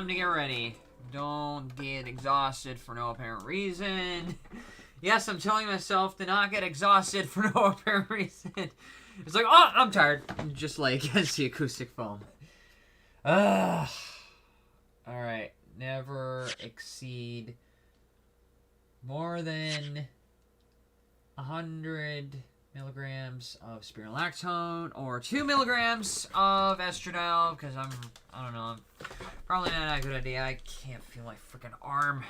time to get ready. Don't get exhausted for no apparent reason. Yes, I'm telling myself to not get exhausted for no apparent reason. It's like, oh, I'm tired. Just like as the acoustic foam. Alright. Never exceed more than 100 milligrams of spironolactone or 2 milligrams of estradiol, because I don't know, probably not a good idea. I can't feel my freaking arm.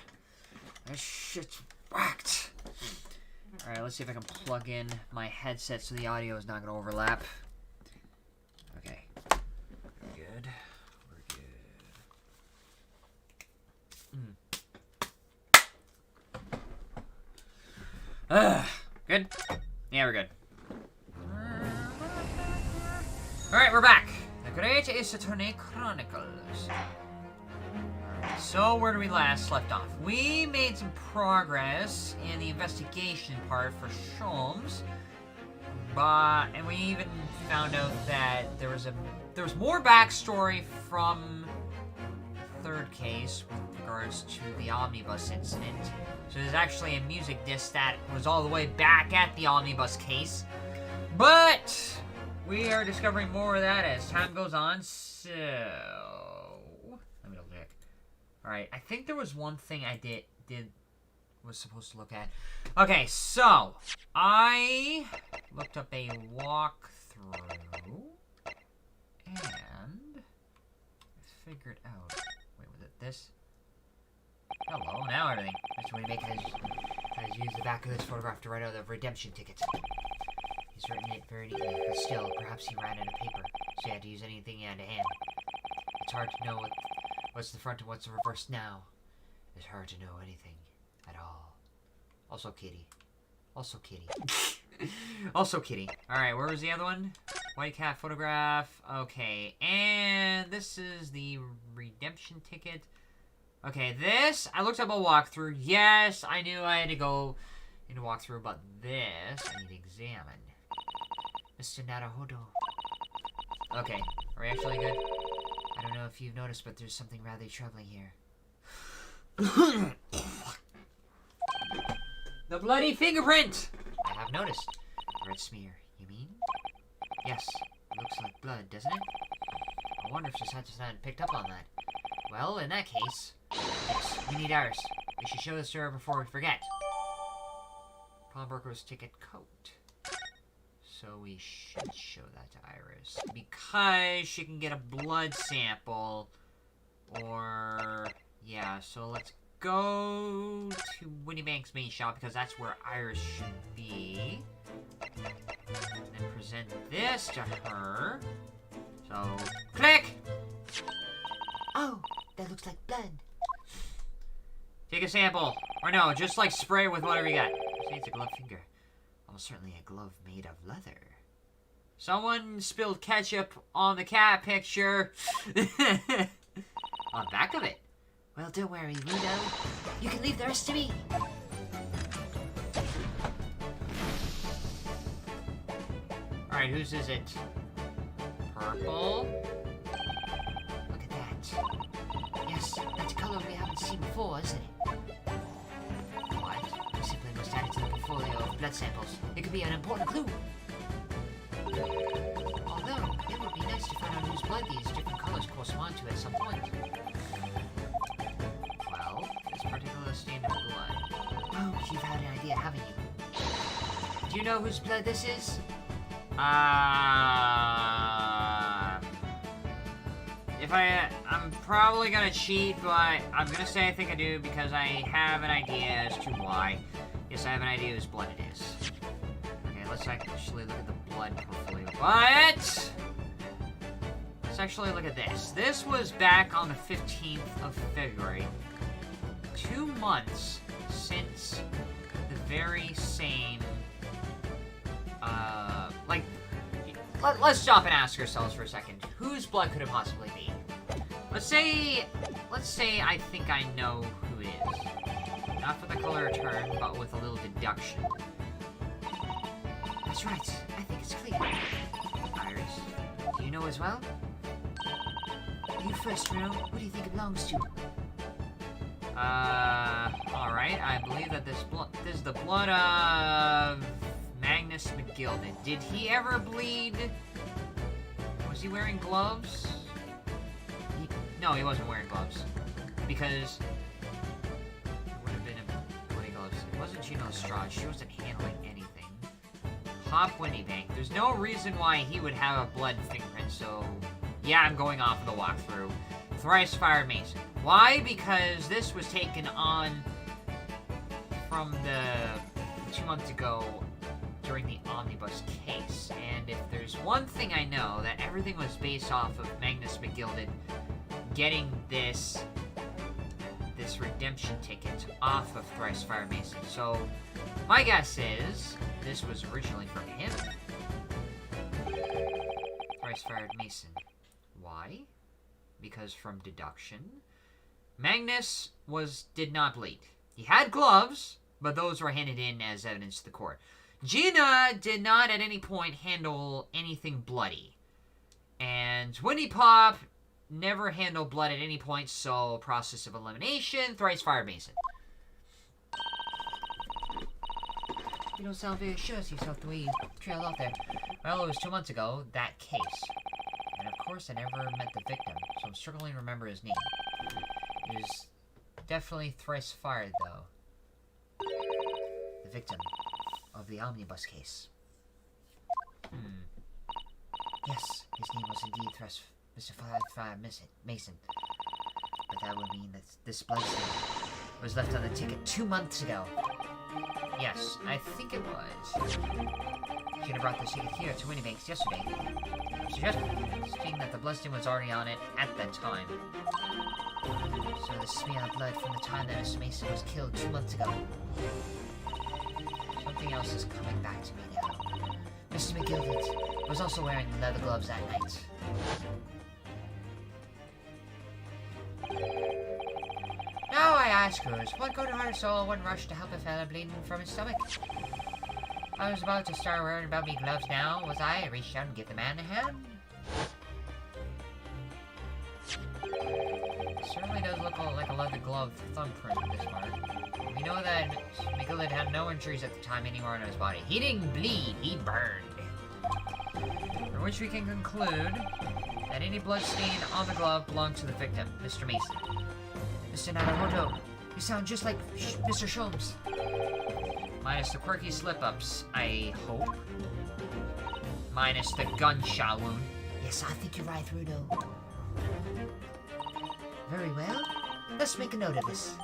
That shit's whacked. Alright, let's see if I can plug in my headset so the audio is not going to overlap. Okay. We're good. We're good. Good? Yeah, we're good. Alright, we're back. The Great Ace Attorney Chronicles. So, where do we last left off? We made some progress in the investigation part for Sholmes. And we even found out that there was more backstory from the third case with regards to the omnibus incident. So there's actually a music disc that was all the way back at the omnibus case. But we are discovering more of that as time goes on, so let me double check. Alright, I think there was one thing I was supposed to look at. Okay, so I looked up a walkthrough and figured out, wait, was it this? Hello, now everything. That's the way to make it is use the back of this photograph to write out the redemption ticket. He's written it very neatly, but still, perhaps he ran out of paper, so he had to use anything he had to hand. It's hard to know what's the front and what's the reverse now. It's hard to know anything at all. Also kitty. Also kitty. Also kitty. Alright, where was the other one? White cat photograph. Okay, and this is the redemption ticket. Okay, this, I looked up a walkthrough. Yes, I knew I had to go into walkthrough, but this, I need to examine. Mr. Naruhodo. Okay, are we actually good? I don't know if you've noticed, but there's something rather troubling here. The bloody fingerprint! I have noticed. Red smear, you mean? Yes, it looks like blood, doesn't it? I wonder if Society hadn't picked up on that. Well, in that case, yes, we need Iris. We should show this to her before we forget. Pawnbroker's ticket coat. So we should show that to Iris. Because she can get a blood sample. Or, yeah, so let's go to Winnie Bank's main shop because that's where Iris should be. And then present this to her. So, click! Oh, that looks like blood. Take a sample. Or no, just like spray with whatever you got. Say it's a gloved finger. Almost certainly a glove made of leather. Someone spilled ketchup on the cat picture. On the back of it. Well, don't worry, Ludo. You can leave the rest to me. Alright, whose is it? Purple. Look at that. Yes, that's a color we haven't seen before, isn't it? What? We simply must add it to the portfolio of blood samples. It could be an important clue. Although, it would be nice to find out whose blood these different colors correspond to at some point. Well, this particular stain of blood. Oh, you've had an idea, haven't you? Do you know whose blood this is? I'm probably gonna cheat, but I'm gonna say I think I do because I have an idea as to why. Yes, I have an idea whose blood it is. Okay, let's actually look at the blood portfolio. But let's actually look at this. This was back on the 15th of February. 2 months since the very same, let's stop and ask ourselves for a second. Whose blood could it possibly be? Let's say I think I know who it is. Not for the color return, but with a little deduction. That's right. I think it's clear. Iris, Do you know as well? You first, Reno. What do you think it belongs to? Alright. I believe that this is the blood of Magnus McGilded. Did he ever bleed? Was he wearing gloves? No, he wasn't wearing gloves. Because it would have been a bloody gloves. It wasn't Gino Estrada. She wasn't handling anything. Pop Winniebank. There's no reason why he would have a blood fingerprint, so yeah, I'm going off of the walkthrough. Thrice Fired Mason. Why? Because this was taken on from the 2 months ago during the Omnibus case. And if there's one thing I know, that everything was based off of Magnus McGilded getting this redemption ticket off of Thrice Fired Mason. So my guess is this was originally from him. Thrice Fired Mason. Why? Because from deduction, Magnus did not bleed. He had gloves, but those were handed in as evidence to the court. Gina did not at any point handle anything bloody. And Winnie Pop never handled blood at any point, so process of elimination, Thrice Fired Mason. You don't sound very sure of yourself the way you trailed off there. Well, it was 2 months ago, that case. And of course I never met the victim, so I'm struggling to remember his name. He was definitely thrice fired, though. The victim of the omnibus case. Yes, his name was indeed Mr. Fired Mason. But that would mean that this bloodstain was left on the ticket 2 months ago. Yes, I think it was. Should have brought the ticket here to Winniebank's yesterday. Suggesting that the bloodstain was already on it at that time. So the smear of blood from the time that Mr. Mason was killed 2 months ago. Something else is coming back to me now. Mr. McGilded was also wearing the leather gloves that night. Now I ask yours, what good-hearted soul wouldn't rush to help a fella bleeding from his stomach? I was about to start worrying about me gloves now, was I? I reached out and give the man a hand. It certainly does look like a leather glove thumbprint in this part. We know that McGilded had no injuries at the time anywhere on his body. He didn't bleed, he burned. From which we can conclude that any blood stain on the glove belonged to the victim, Mr. Mason. Mr. Nanamoto, you sound just like Mr. Sholmes. Minus the quirky slip-ups, I hope. Minus the gunshot wound. Yes, I think you're right, Rudo. Very well. Let's make a note of this.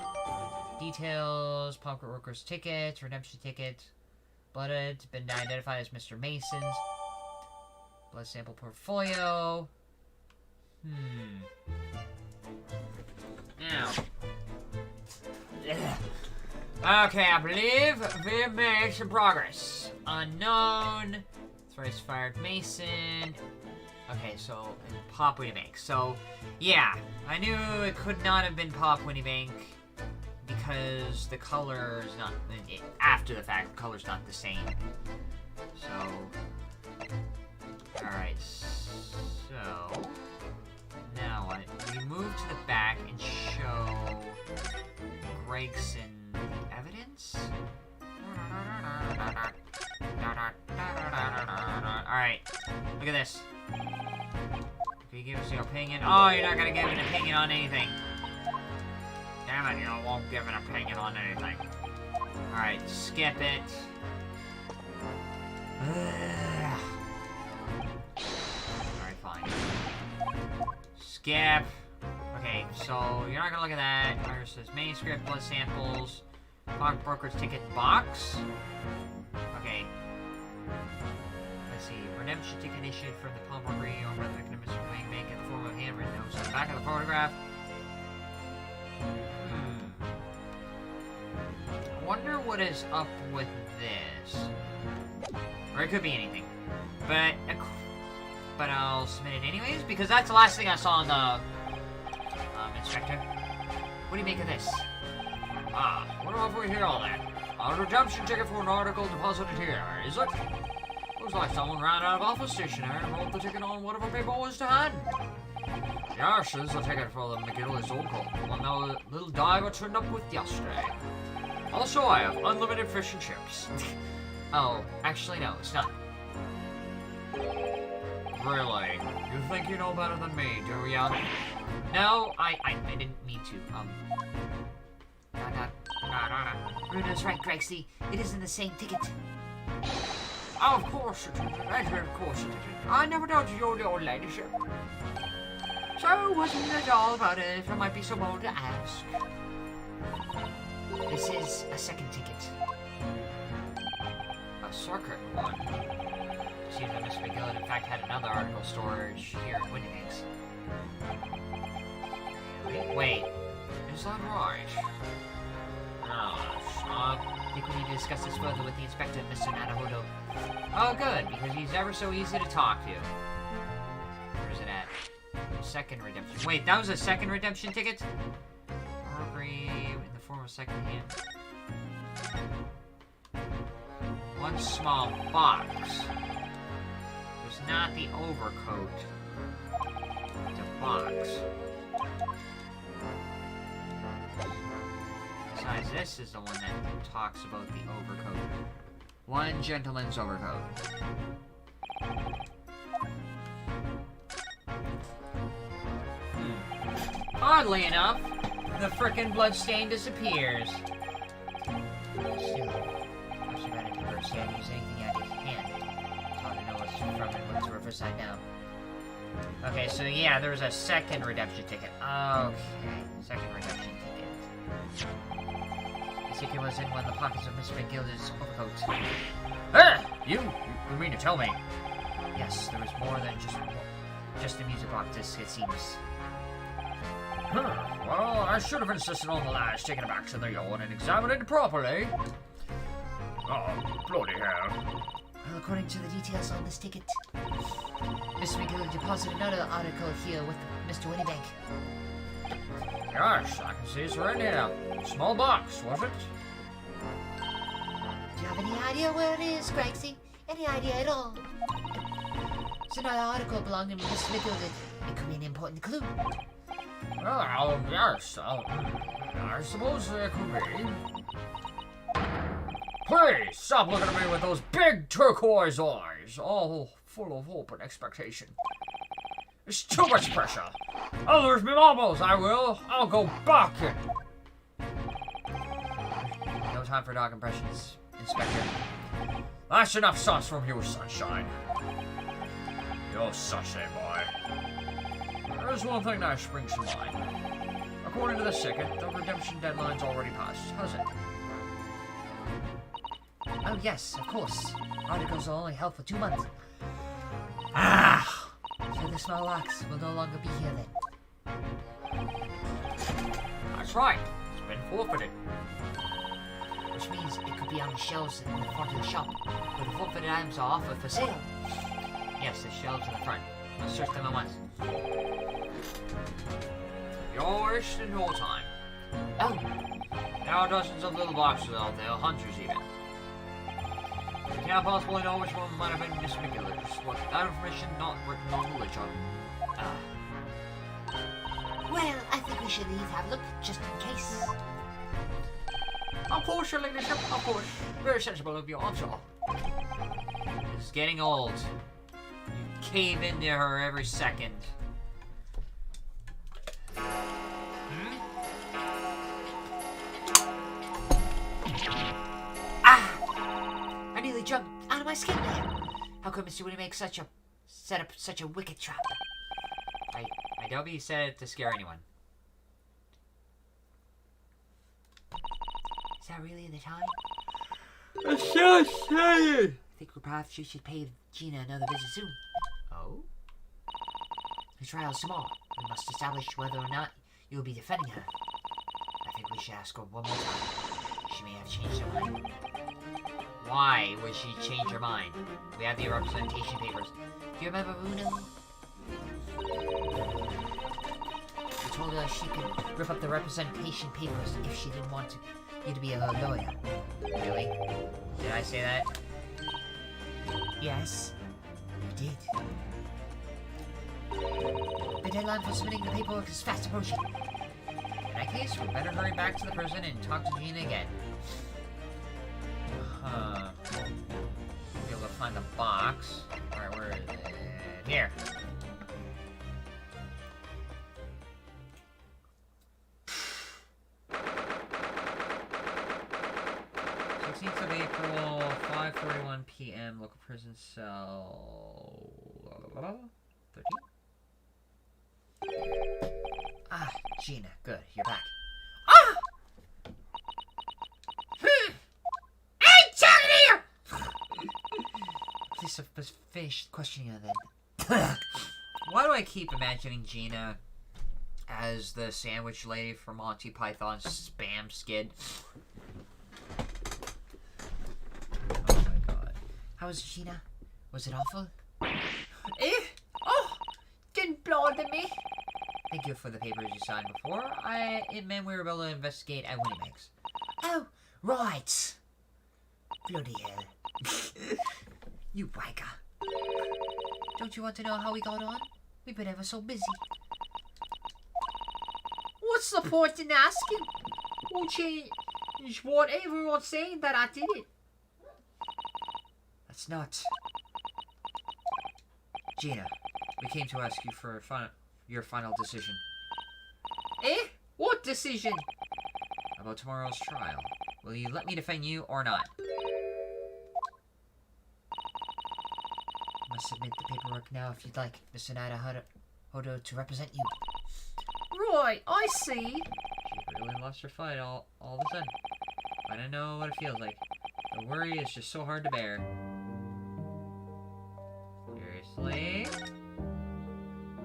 Details, Pocket Worker's ticket, redemption ticket. Blooded, been identified as Mr. Mason's. Blood sample portfolio. Now. Okay, I believe we made some progress. Unknown. Thrice Fired Mason. Okay, so Pop Winniebank. So, yeah, I knew it could not have been Pop Winniebank because the color is not. After the fact, the color's not the same. So, alright, so now what? We move to the back and show Gregson the evidence? Alright, look at this. Can you give us your opinion? Oh, you're not gonna give an opinion on anything. Damn it, you won't give an opinion on anything. Alright, skip it. Alright, fine. Skip. Okay, so you're not gonna look at that. Here says manuscript, blood samples, Pocket Broker's ticket box. Okay. Let's see. Redemption ticket issued from the palm robbery owned by the victim, Mr. Winniebank, in the form of handwritten notes on the back of the photograph. I wonder what is up with this. Or it could be anything. But I'll submit it anyways, because that's the last thing I saw on the inspector. What do you make of this? What have we hear all that? A redemption ticket for an article deposited here, is it? Looks like someone ran out of office stationery and wrote the ticket on whatever paper was to hand. Yes, this is a ticket for the McGillis Oracle, the one that little diver turned up with yesterday. Also, I have unlimited fish and chips. Oh, actually no, it's not. Really? You think you know better than me, do ya? No, I didn't mean to. Bruno's right, Garnetzx. It isn't the same ticket. Oh, of course it isn't. Of course it isn't. I never doubted your ladyship. So, wasn't it all about it, if I might be so bold to ask? This is a second ticket. A second one? Seems that Mr. McGillis, in fact, had another article storage here at Garnetzx. Wait, is that right? No, I think we need to discuss this further with the inspector, Mr. Nanahodo. Oh, good, because he's ever so easy to talk to. Where's it at? Second redemption. Wait, that was a second redemption ticket? Robbery in the form of second hand. One small box. It's not the overcoat. It's a box. Besides, this is the one that talks about the overcoat. One gentleman's overcoat. Oddly enough, the frickin' bloodstain disappears. Still, once you ran into her, stand use anything out of his hand. It's hard to know what's from and what's the reverse side now. Okay, so yeah, there was a second redemption ticket. Okay, second redemption ticket. The ticket was in one of the pockets of Mr. McGillis' overcoat. Ah! You mean to tell me? Yes, there was more than just a music box disc, it seems. Well, I should have insisted on the lads taking it back to the yard and examining it properly. Oh, bloody hell. Well, according to the details on this ticket, Mr. McGillis deposited another article here with Mr. Winniebank. Yes, I can see it's right here. Small box, was it? Do you have any idea where it is, Garnetzx? Any idea at all? It's another article belonging to Mr. McGillis. It could be an important clue. Well, yes, I suppose it could be. Please, stop looking at me with those big turquoise eyes, all full of hope and expectation. It's too much pressure. I'll lose me marbles, I will. I'll go back in. No time for dog impressions, Inspector. That's enough sauce from you, Sunshine. You're such a boy. There's one thing that springs to mind. According to the ticket, the redemption deadline's already passed, has it? Oh yes, of course. Articles are only held for 2 months. Ah! So the small box will no longer be here then. That's right. It's been forfeited. Which means it could be on the shelves in the front of the shop, where the forfeited items are offered for sale. Yes, the shelves in the front. Let's search them at once. You're wasting your time. Oh, There are dozens of little boxes out there, hundreds even. You can't possibly know which one might have been Miss McGillis. What that information not written on the ledger. well, I think we should leave, have a look, just in case. Of course, your ladyship, of course. Very sensible of you, I'm sure. This is getting old. You cave into her every second. I nearly jumped out of my skin there. How could Mr. Winnie set up such a wicked trap? I doubt he said it to scare anyone. Is that really the time? It's so sad. I think perhaps you should pay Gina another visit soon. Oh? The trial's tomorrow. We must establish whether or not you'll be defending her. I think we should ask her one more time. She may have changed her mind. Why would she change her mind? We have the representation papers. Do you remember Bruno? You told her she could rip up the representation papers if she didn't want you to be her lawyer. Really? Did I say that? Yes, you did. deadline for submitting the paperwork is fast approaching. In that case, we better hurry back to the prison and talk to Gina again. Huh. Be able to find the box. Alright, where is it? Here. Of April, 5:41 p.m. Local prison cell 13. Ah, Gina, good, you're back. Ah! Hey, talking here! Please finish questioning her then. Why do I keep imagining Gina as the sandwich lady from Monty Python's Spam Skid? How was Gina? Was it awful? Eh? Oh! Didn't bother me. Thank you for the papers you signed before. It meant we were able to investigate at Winnipeg's. Oh, right. Bloody hell. You wanker. Don't you want to know how we got on? We've been ever so busy. What's the point in asking? Won't change what everyone's saying that I did it. That's not... Gina, we came to ask you for your final decision. Eh? What decision? About tomorrow's trial. Will you let me defend you or not? Must submit the paperwork now if you'd like, Mr. Hodo to represent you. Right, I see. She really lost her fight all of a sudden. I don't know what it feels like. The worry is just so hard to bear. Seriously?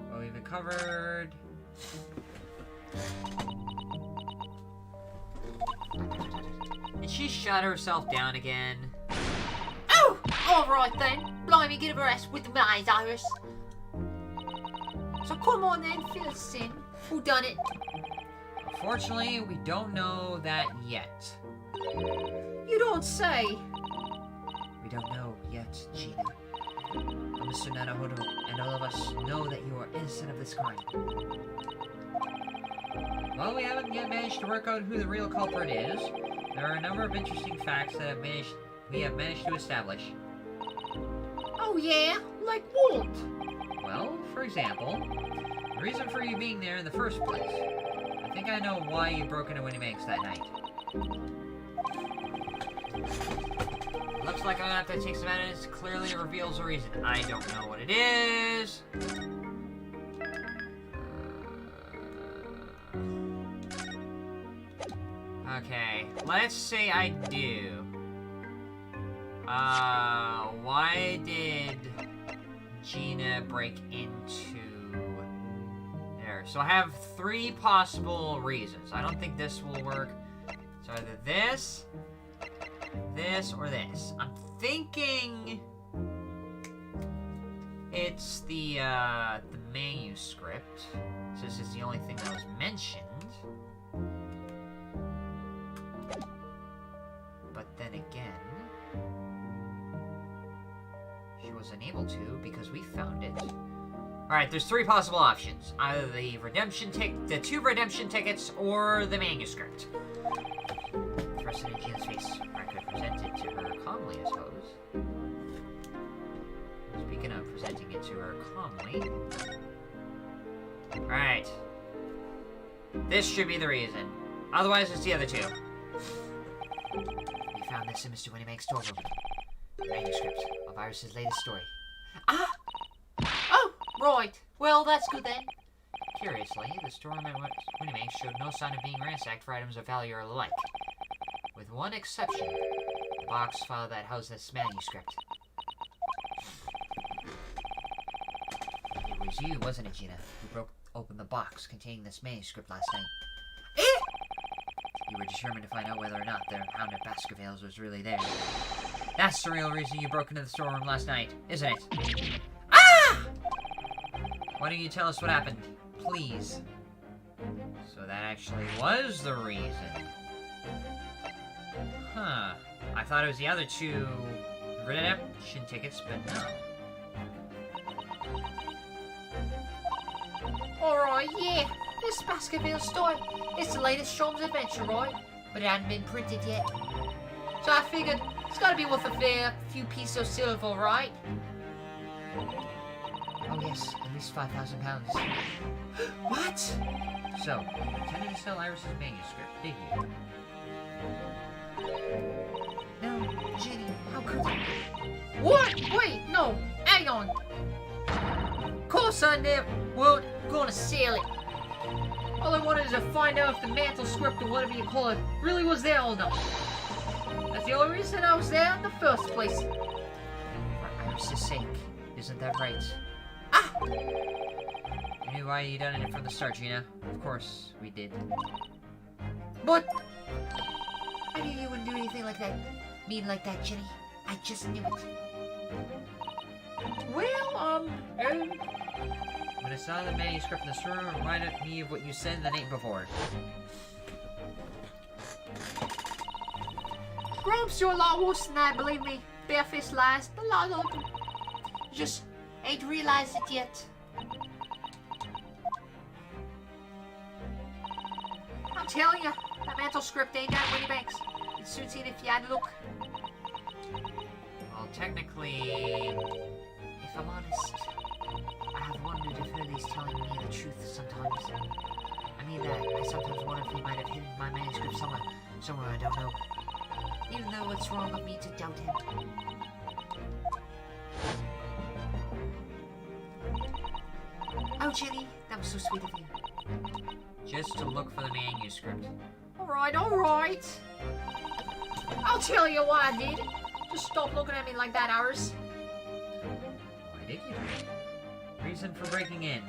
Well, we've been covered. Did she shut herself down again? Oh! Alright then. Blimey, get a rest with the eyes, Iris. So come on then, fill us in. Who done it? Unfortunately, we don't know that yet. You don't say. We don't know yet, Gina. But Mr. Naruhodo and all of us know that you are innocent of this crime. While we haven't yet managed to work out who the real culprit is, there are a number of interesting facts that we have managed to establish. Oh yeah? Like what? Well, for example, the reason for you being there in the first place. I think I know why you broke into Winnie that night. Looks like I'm gonna have to take some evidence. Clearly reveals the reason. I don't know what it is. Okay, let's say I do. Why did Gina break into there? So I have 3 possible reasons. I don't think this will work. So either this, or this. I'm thinking it's the manuscript. So this is the only thing that was mentioned. But then again, she wasn't able to because we found it. Alright, there's 3 possible options. Either the the 2 redemption tickets or the manuscript. Thrust it in Gina's face. I could present it to her calmly, I suppose. Speaking of presenting it to her calmly. Alright. This should be the reason. Otherwise, it's the other 2. We found this in Mr. Winnimank's storeroom. The manuscript of Iris's latest story. Ah! Oh, right. Well, that's good then. Curiously, the storeroom at Winnimank showed no sign of being ransacked for items of value or the like. With one exception, the box file that housed this manuscript. It was you, wasn't it, Gina, who broke open the box containing this manuscript last night? Eh? You were determined to find out whether or not the Hound of Baskervilles was really there. That's the real reason you broke into the storeroom last night, isn't it? Ah! Why don't you tell us what happened, please? So that actually was the reason. Huh. I thought it was the other 2 redemption tickets, but no. Alright, yeah. This Baskerville story. It's the latest Sholmes adventure, right? But it hadn't been printed yet. So I figured it's gotta be worth a fair few pieces of silver, right? Oh yes, at least 5,000 pounds. What? So, you intended to sell Iris's manuscript, did you? No, Jenny, how could you? What? Wait, no, hang on. Of course I never weren't gonna sell it. All I wanted is to find out if the manuscript or whatever you call it really was there or not. That's the only reason I was there in the first place. For Iris' sake, isn't that right? Ah! You knew why you done it from the start, Gina. Of course, we did. But I knew you wouldn't do anything like that. Mean like that, Jenny. I just knew it. Well, when I saw the manuscript in this room, it reminded me of what you said the night before. Grumps, you're a lot worse than that, believe me. Barefaced lies, a lot of them. You just ain't realized it yet. I'm telling you, that manuscript ain't got Winnie Banks. You'd soon see it if you had a look. Well, technically, if I'm honest, I have wondered if Hurley's telling me the truth sometimes. I mean that I sometimes wonder if he might have hidden my manuscript somewhere I don't know. Even though it's wrong of me to doubt him. Oh, Jenny, that was so sweet of you. Just to look for the manuscript. Alright, alright. I'll tell you why I did. Just stop looking at me like that, Iris. Why did you? Reason for breaking in.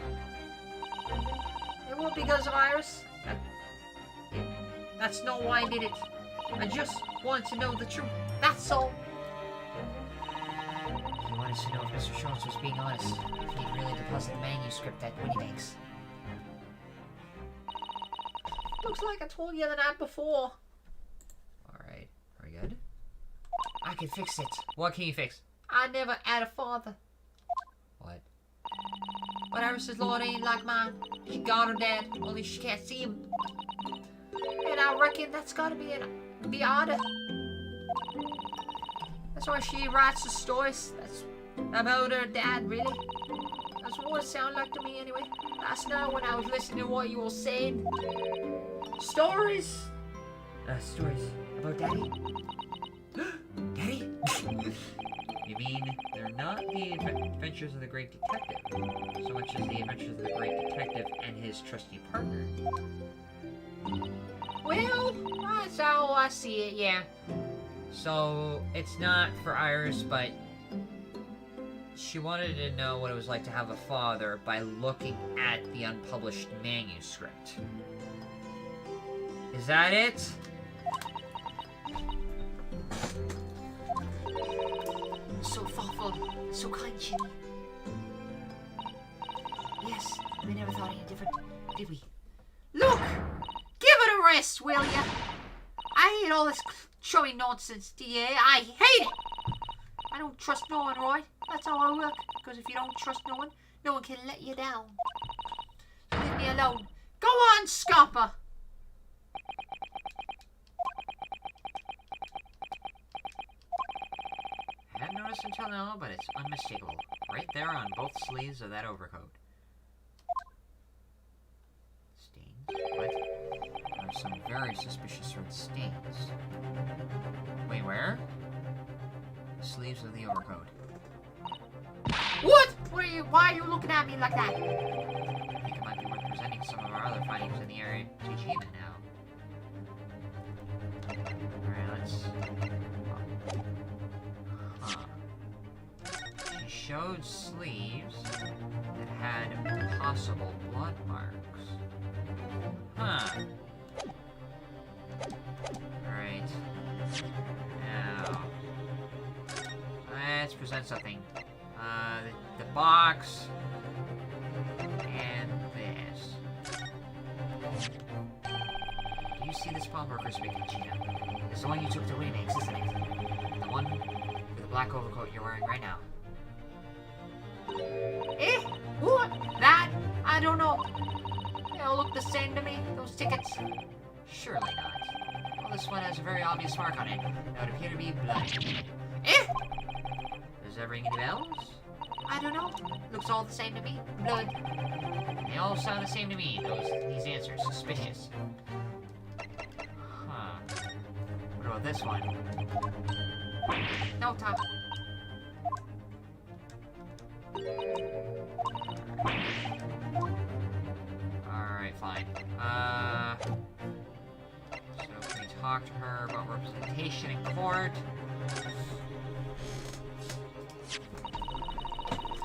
It wasn't because of Iris. That's not why I did it. I just wanted to know the truth. That's all. You wanted to know if Mr. Sholmes was being honest. If he'd really deposited the manuscript at Winnie Banks. Looks like I told you the night before. Alright, are we good? I can fix it. What can you fix? I never had a father. What? But Iris' Lord ain't like mine. She got her dad, only she can't see him. And I reckon that's gotta be harder. That's why she writes the stories. That's about her dad, really. That's what it sounded like to me anyway. Last night when I was listening to what you were saying. Stories? Stories about Daddy? Daddy? You mean they're not the adventures of the great detective, so much as the adventures of the great detective and his trusty partner? Well, that's how I see it, yeah. So, it's not for Iris, but she wanted to know what it was like to have a father by looking at the unpublished manuscript. Is that it? So thoughtful, so kind, Ginny. Yes, we never thought any different, did we? Look! Give it a rest, will ya? I hate all this showy nonsense, DA. I hate it! I don't trust no one, right? That's how I work. Because if you don't trust no one can let you down. So leave me alone. Go on, Scamper! I hadn't noticed until now, but it's unmistakable. Right there on both sleeves of that overcoat. Stains? What? There are some very suspicious red stains. Wait, where? The sleeves of the overcoat. What? Why are you looking at me like that? I think it might be worth presenting some of our other findings in the area to Gina now. Alright, let's... She showed sleeves that had possible blood marks. Huh. Alright. Now... let's present something. The box... and this. Do you see this pawnbroker's picture, Gina? It's the one you took to Winnie Banks, isn't it? The one with the black overcoat you're wearing right now. Eh? What? That? I don't know. They all look the same to me, those tickets. Surely not. Well, this one has a very obvious mark on it. That would appear to be blood. Eh? Does that ring any bells? I don't know. Looks all the same to me. Blood. They all sound the same to me, these answers. Suspicious. Huh. What about this one? No, Tom. Alright, fine. So can we talk to her about representation in court?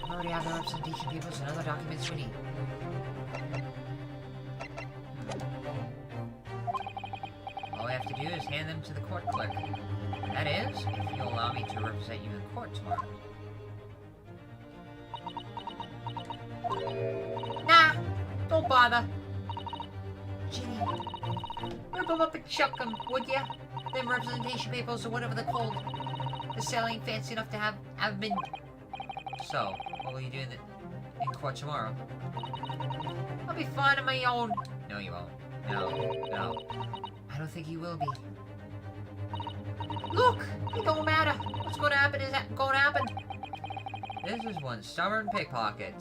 I already have the representation papers and other documents we need. All I have to do is hand them to the court clerk. That is, if you'll allow me to represent you in court tomorrow. Nah, don't bother. Ginny, rip them up and chuck them, would ya? Them representation papers or whatever they're called. The cell ain't fancy enough to have been. So, what will you do in court tomorrow? I'll be fine on my own. No, you won't. No. I don't think you will be. Look, it don't matter. What's gonna happen is gonna happen. This is one stubborn pickpocket.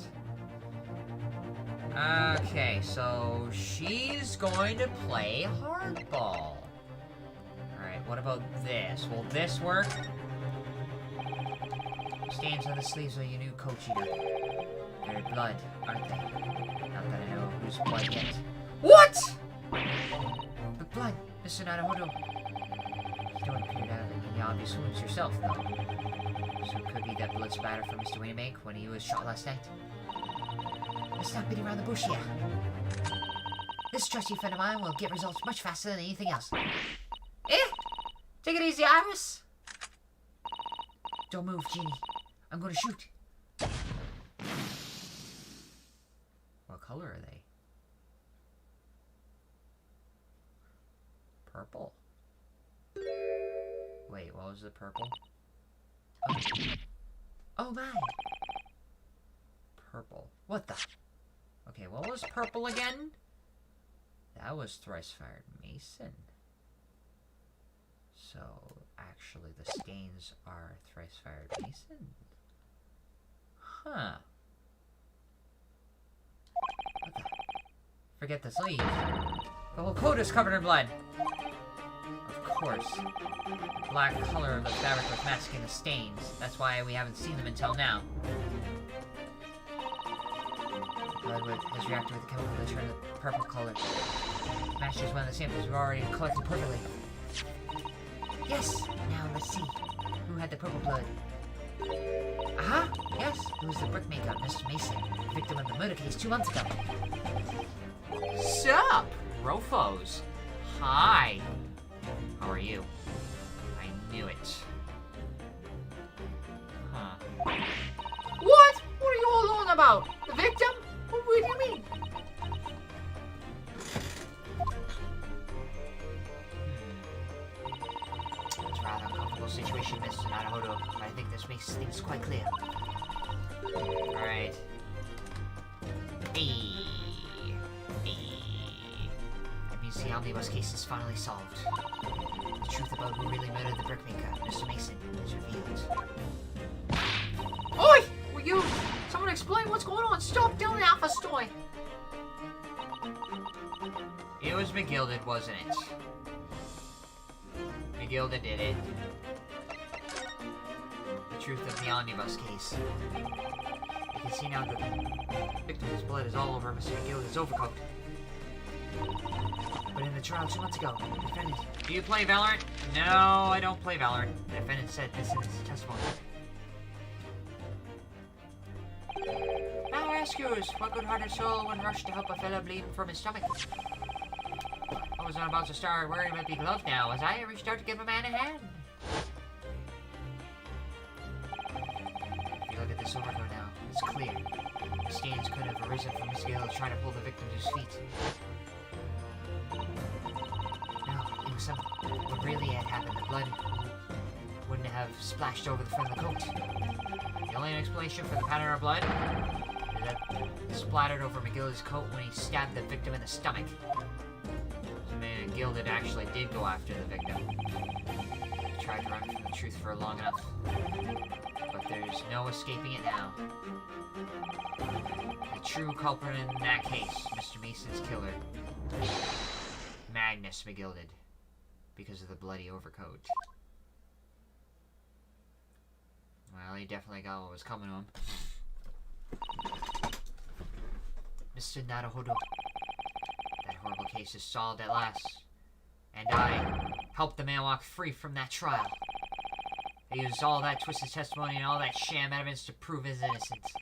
Okay, so she's going to play hardball. Alright, what about this? Will this work? Stains on the sleeves of your new coat cheater. They're blood, aren't they? Not that I know whose blood yet. What? The blood, Mr. Naruhodo. You don't appear to have any obvious wounds yourself, though. So it could be that blood spatter from Mr. Winnebank when he was shot last night. Let's not beat around the bush here. This trusty friend of mine will get results much faster than anything else. Eh? Take it easy, Iris. Don't move, Jeannie. I'm gonna shoot. What color are they? Purple. Wait, what was the purple? Oh my. Purple. What the? Okay, what was purple again? That was thrice-fired mason. So, actually, the stains are thrice-fired mason. Huh. What the? Forget the sleeves. The whole coat is covered in blood. Of course. Black color of the fabric was masking the stains. That's why we haven't seen them until now. Blood has reacted with the chemical that turned the purple color. Matches one of the samples we've already collected perfectly. Yes. Now let's see. Who had the purple blood? Uh-huh. Yes. It was the brickmaker, Mr. Mason, victim of the murder case 2 months ago. Sup, Rofos? Hi. How are you? I knew it. Huh. What? What are you all on about? The victim? What do you mean? It's a rather uncomfortable situation, Mr. Naruhodo, but I think this makes things quite clear. Alright. Hey. That means the omnibus case is finally solved. The truth about who really murdered the brickmaker, Mr. Mason, is revealed. Oi! Will you? Someone explain what's going on. Stop telling the Alpha story. It was McGilded, wasn't it? McGilded did it. The truth of the omnibus case. You can see now that the victim's blood is all over Mr. McGilded's overcoat. But in the trial 2 months ago, the defendant... Do you play Valorant? No, I don't play Valorant. The defendant said this in his testimony. Now rescuers, what good-hearted soul would rush to help a fellow bleeding from his stomach? I was not about to start worrying about the glove now, as I reached out to give a man a hand. If you look at this overcoat now, it's clear. The stains could have arisen from Miss Gill trying to pull the victim to his feet. No, it was what really had happened. The blood wouldn't have splashed over the front of the coat. The only explanation for the pattern of blood that splattered over McGilda's coat when he stabbed the victim in the stomach. So McGilda actually did go after the victim. He tried to run from the truth for long enough. But there's no escaping it now. The true culprit in that case, Mr. Mason's killer, Magnus McGilded, because of the bloody overcoat. Well, he definitely got what was coming to him. Mr. Naruhodo, that horrible case is solved at last, and I helped the man walk free from that trial. I used all that twisted testimony and all that sham evidence to prove his innocence.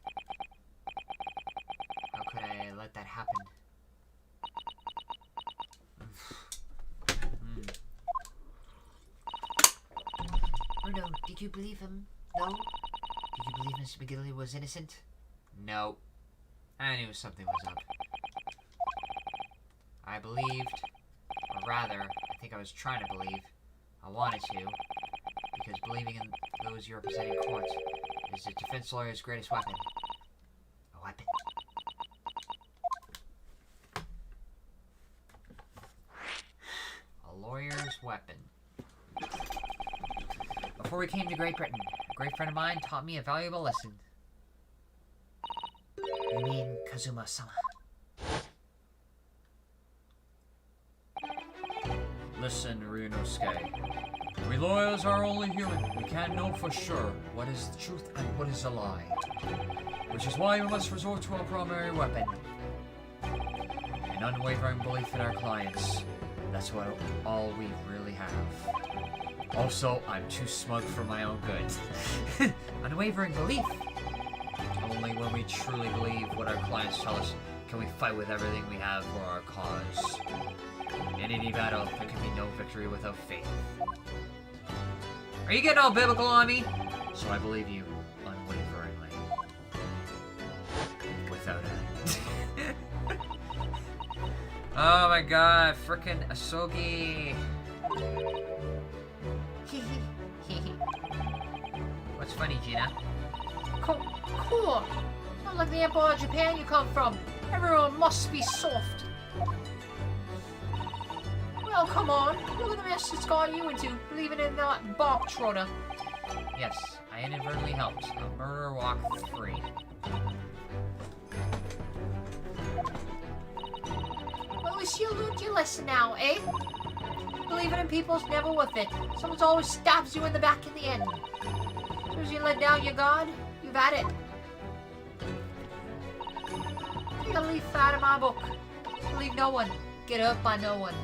How could I let that happen? Oh no, did you believe him? No? Did you believe Mr. McGilly was innocent? No. I knew something was up. I believed, or rather, I think I was trying to believe. I wanted to, because believing in those you represent in court is a defense lawyer's greatest weapon. A weapon. A lawyer's weapon. Before we came to Great Britain, a great friend of mine taught me a valuable lesson. You mean Kazuma-sama? Listen, Ryunosuke. We lawyers are only human. We can't know for sure what is the truth and what is a lie. Which is why we must resort to our primary weapon. An unwavering belief in our clients. That's all we really have. Also, I'm too smug for my own good. Unwavering belief? Only when we truly believe what our clients tell us can we fight with everything we have for our cause. In any battle, there can be no victory without faith. Are you getting all biblical on me? So I believe you unwaveringly. Without it. Oh my god, frickin' Asogi. What's funny, Gina? Cool. Not like the Empire of Japan you come from. Everyone must be soft. Well, come on. Look at the mess it's got you into, believing in that Bob Trotter. Yes, I inadvertently helped a murderer walk free. Well, at least you learned your lesson now, eh? Believing in people's never worth it. Someone always stabs you in the back in the end. As soon as you let down your guard, you've had it. Take a leaf out of my book. Believe no one. Get hurt by no one.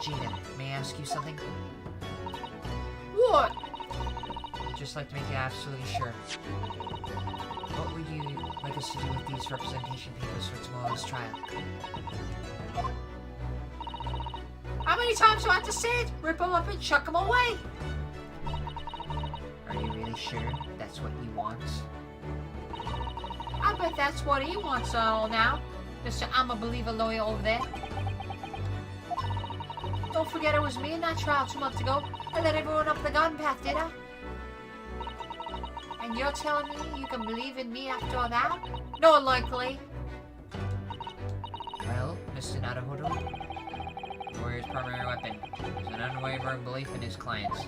Gina, may I ask you something? What? I'd just like to make it absolutely sure. What would you like us to do with these representation papers for tomorrow's trial? How many times do I have to say it? Rip them up and chuck them away. Are you really sure that's what he wants? I bet that's what he wants all now. Mr. I'm a believer lawyer over there. Don't forget it was me in that trial 2 months ago. I let everyone up the garden path, did I? And you're telling me you can believe in me after all that? No, likely. Well, Mr. Naruhodo, the warrior's primary weapon is an unwavering belief in his clients.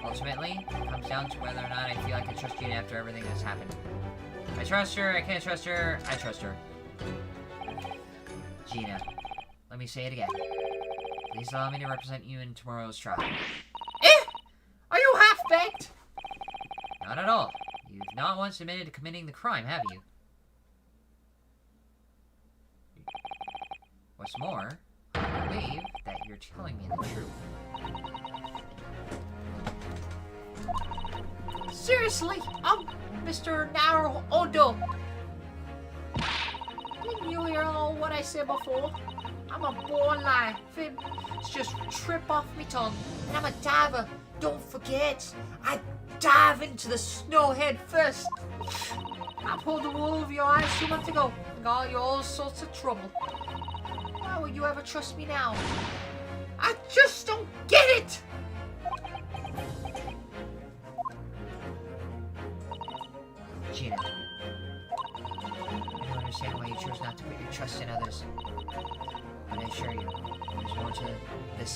Ultimately, it comes down to whether or not I feel I can trust Gina after everything that's happened. I trust her, I can't trust her, I trust her. Gina, let me say it again. Please allow me to represent you in tomorrow's trial. Eh? Are you half-baked? Not at all. You've not once admitted to committing the crime, have you? What's more, I believe that you're telling me the truth. Seriously, I'm Mr. Naruhodo. Didn't you hear all what I said before? I'm a born liar. It's just trip off me tongue. And I'm a diver. Don't forget, I dive into the snow head first. I pulled the wool over your eyes 2 months ago and got you all sorts of trouble. Why would you ever trust me now? I just don't get it!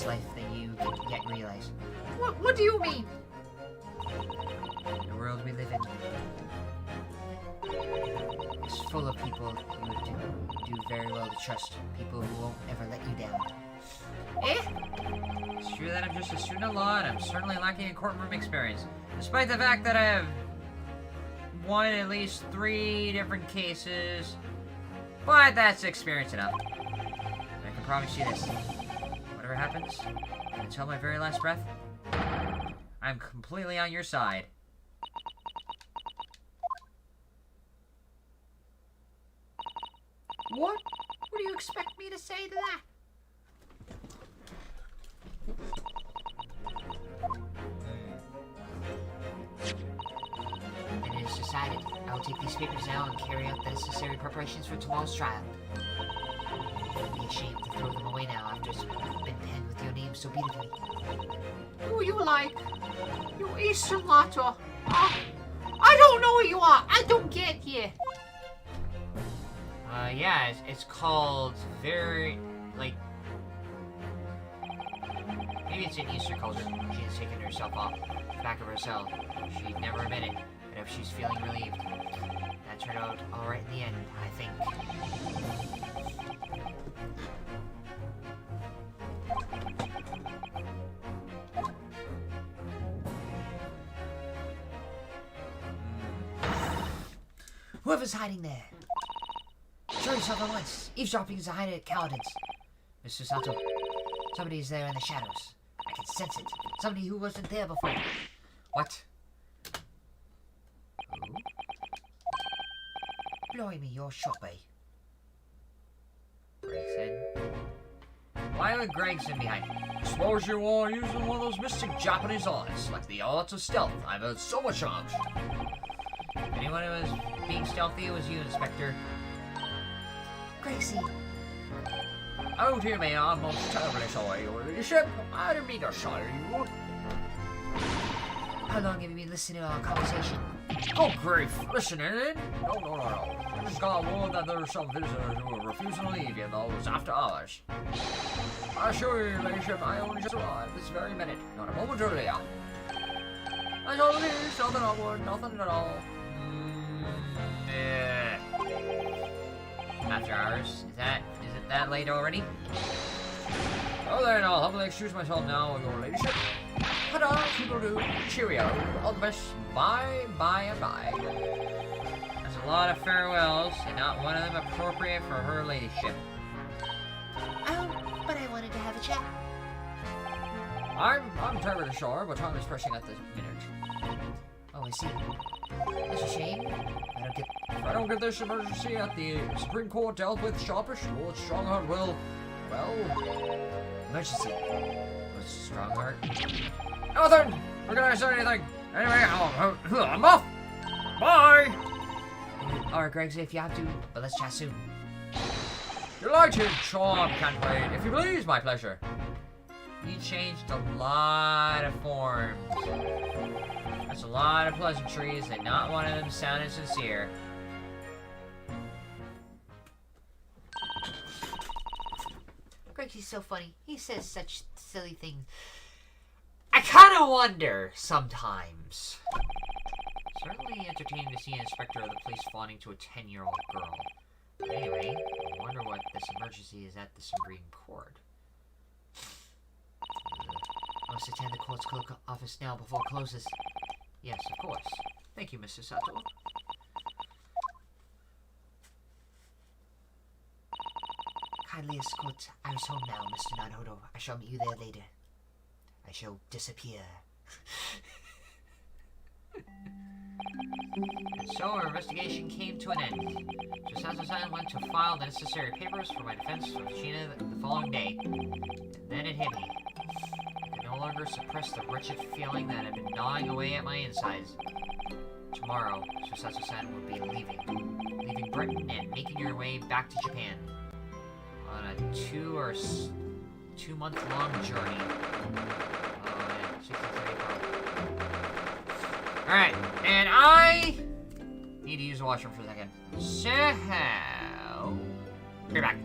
life than you yet realize. What do you mean? The world we live in is full of people you would do very well to trust. People who won't ever let you down. Eh? It's true that I'm just a student of law, and I'm certainly lacking in courtroom experience, despite the fact that I have won at least 3 different cases. But that's experience enough. I can promise you this. Whatever happens, until my very last breath, I'm completely on your side. What? What do you expect me to say to that? And it is decided. I will take these papers now and carry out the necessary preparations for tomorrow's trial. I'd be ashamed to throw them away now after it's been penned with your name so beautifully. Who you like? You Eastern Latter. I don't know who you are. I don't get you. Yeah, it's called very, like, maybe it's in Eastern culture. She's taken herself off the back of her cell. She'd never admit it, but if she's feeling relieved, that turned out alright in the end, I think. Whoever's hiding there, show yourself at once. Eavesdropping is a hiding at Cowden's. Mr. Sato, somebody is there in the shadows. I can sense it. Somebody who wasn't there before. What? Who? Blimey, you're shoppy. Gregson. Why would Gregson be hiding? Suppose you are using one of those mystic Japanese arts, like the art of stealth I've heard so much of. Anyone who was being stealthy was you, Inspector. Gracie. Oh dear me, I'm most terribly sorry, your ladyship. I didn't mean to shatter you. How long have you been listening to our conversation? Oh grief, listening in? No. I just got word that there are some visitors who are refusing to leave you, though it's after hours. I assure you, your ladyship, I only just arrived this very minute, not a moment earlier. I told you, nothing onward, nothing at all. Yeah. After hours? Is it that late already? Oh then, I'll humbly excuse myself now, your ladyship. Ta-da, people-do, cheerio, all the best, bye. There's a lot of farewells, and not one of them appropriate for her ladyship. Oh, but I wanted to have a chat. I'm terribly sure, but time is pressing at this minute. Oh, I see. That's a shame. If I don't get this emergency at the Supreme Court dealt with sharpish, Lord Strongheart will, well... Emergency. What's Strongheart? Nothing! Recognize anything! Anyway, I'm off! Bye! Alright, Greg, if you have to, but let's chat soon. Delighted, charm, can't wait. If you please, my pleasure. You changed a lot of forms. That's a lot of pleasantries, and not one of them sounded sincere. Gregsy's so funny. He says such silly things. I kind of wonder, sometimes. Certainly entertaining to see an inspector of the police fawning to a 10-year-old girl. Anyway, I wonder what this emergency is at the Supreme Court. I must attend the court's clerk office now before it closes. Yes, of course. Thank you, Mr. Sato. Kindly escort Iris home now, Mr. Naruto. I shall meet you there later. I shall disappear. And so our investigation came to an end. Sato-san went to file the necessary papers for my defense with China the following day. And then it hit me. I could no longer suppress the wretched feeling that had been gnawing away at my insides. Tomorrow, Sato-san would be leaving Britain and making her way back to Japan on a 2-month-long journey. Alright, and I need to use the washroom for a second. So, be back.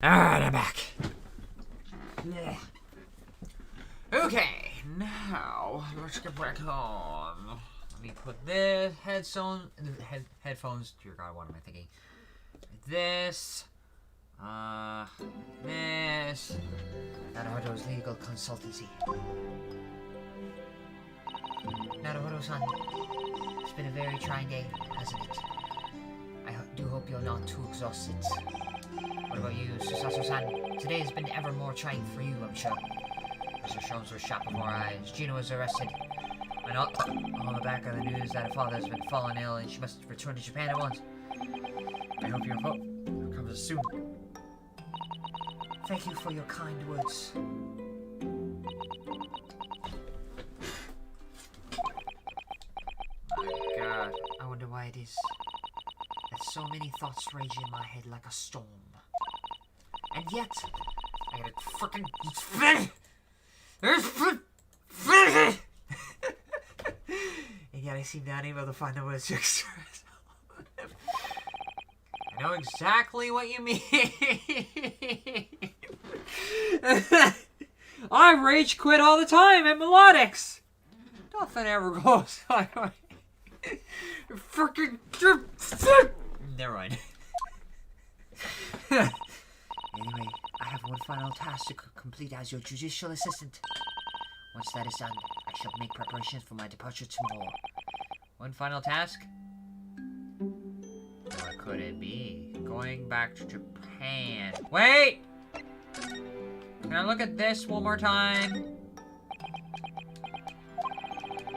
Alright, I'm back. Okay, now let's get back on. Let me put this headphones. Dear God, what am I thinking? This. This. Naruto's legal consultancy. Naruto-san, it's been a very trying day, hasn't it? I do hope you're not too exhausted. What about you, Susato-san? Today has been ever more trying for you, I'm sure. Mr. Sholmes was shot before our eyes. Gina was arrested. And on the back of the news that her father has been fallen ill and she must return to Japan at once. I hope your hope recovers soon. Thank you for your kind words. My God, I wonder why it is that so many thoughts rage in my head like a storm. And yet, I gotta frickin' and yet I seem unable to find the words to express. I know exactly what you mean. I rage quit all the time at Melodics. Nothing ever goes my way. Frickin' never mind. Anyway, I have one final task to complete as your judicial assistant. Once that is done, I shall make preparations for my departure tomorrow. One final task? What could it be? Going back to Japan. Wait! Can I look at this one more time?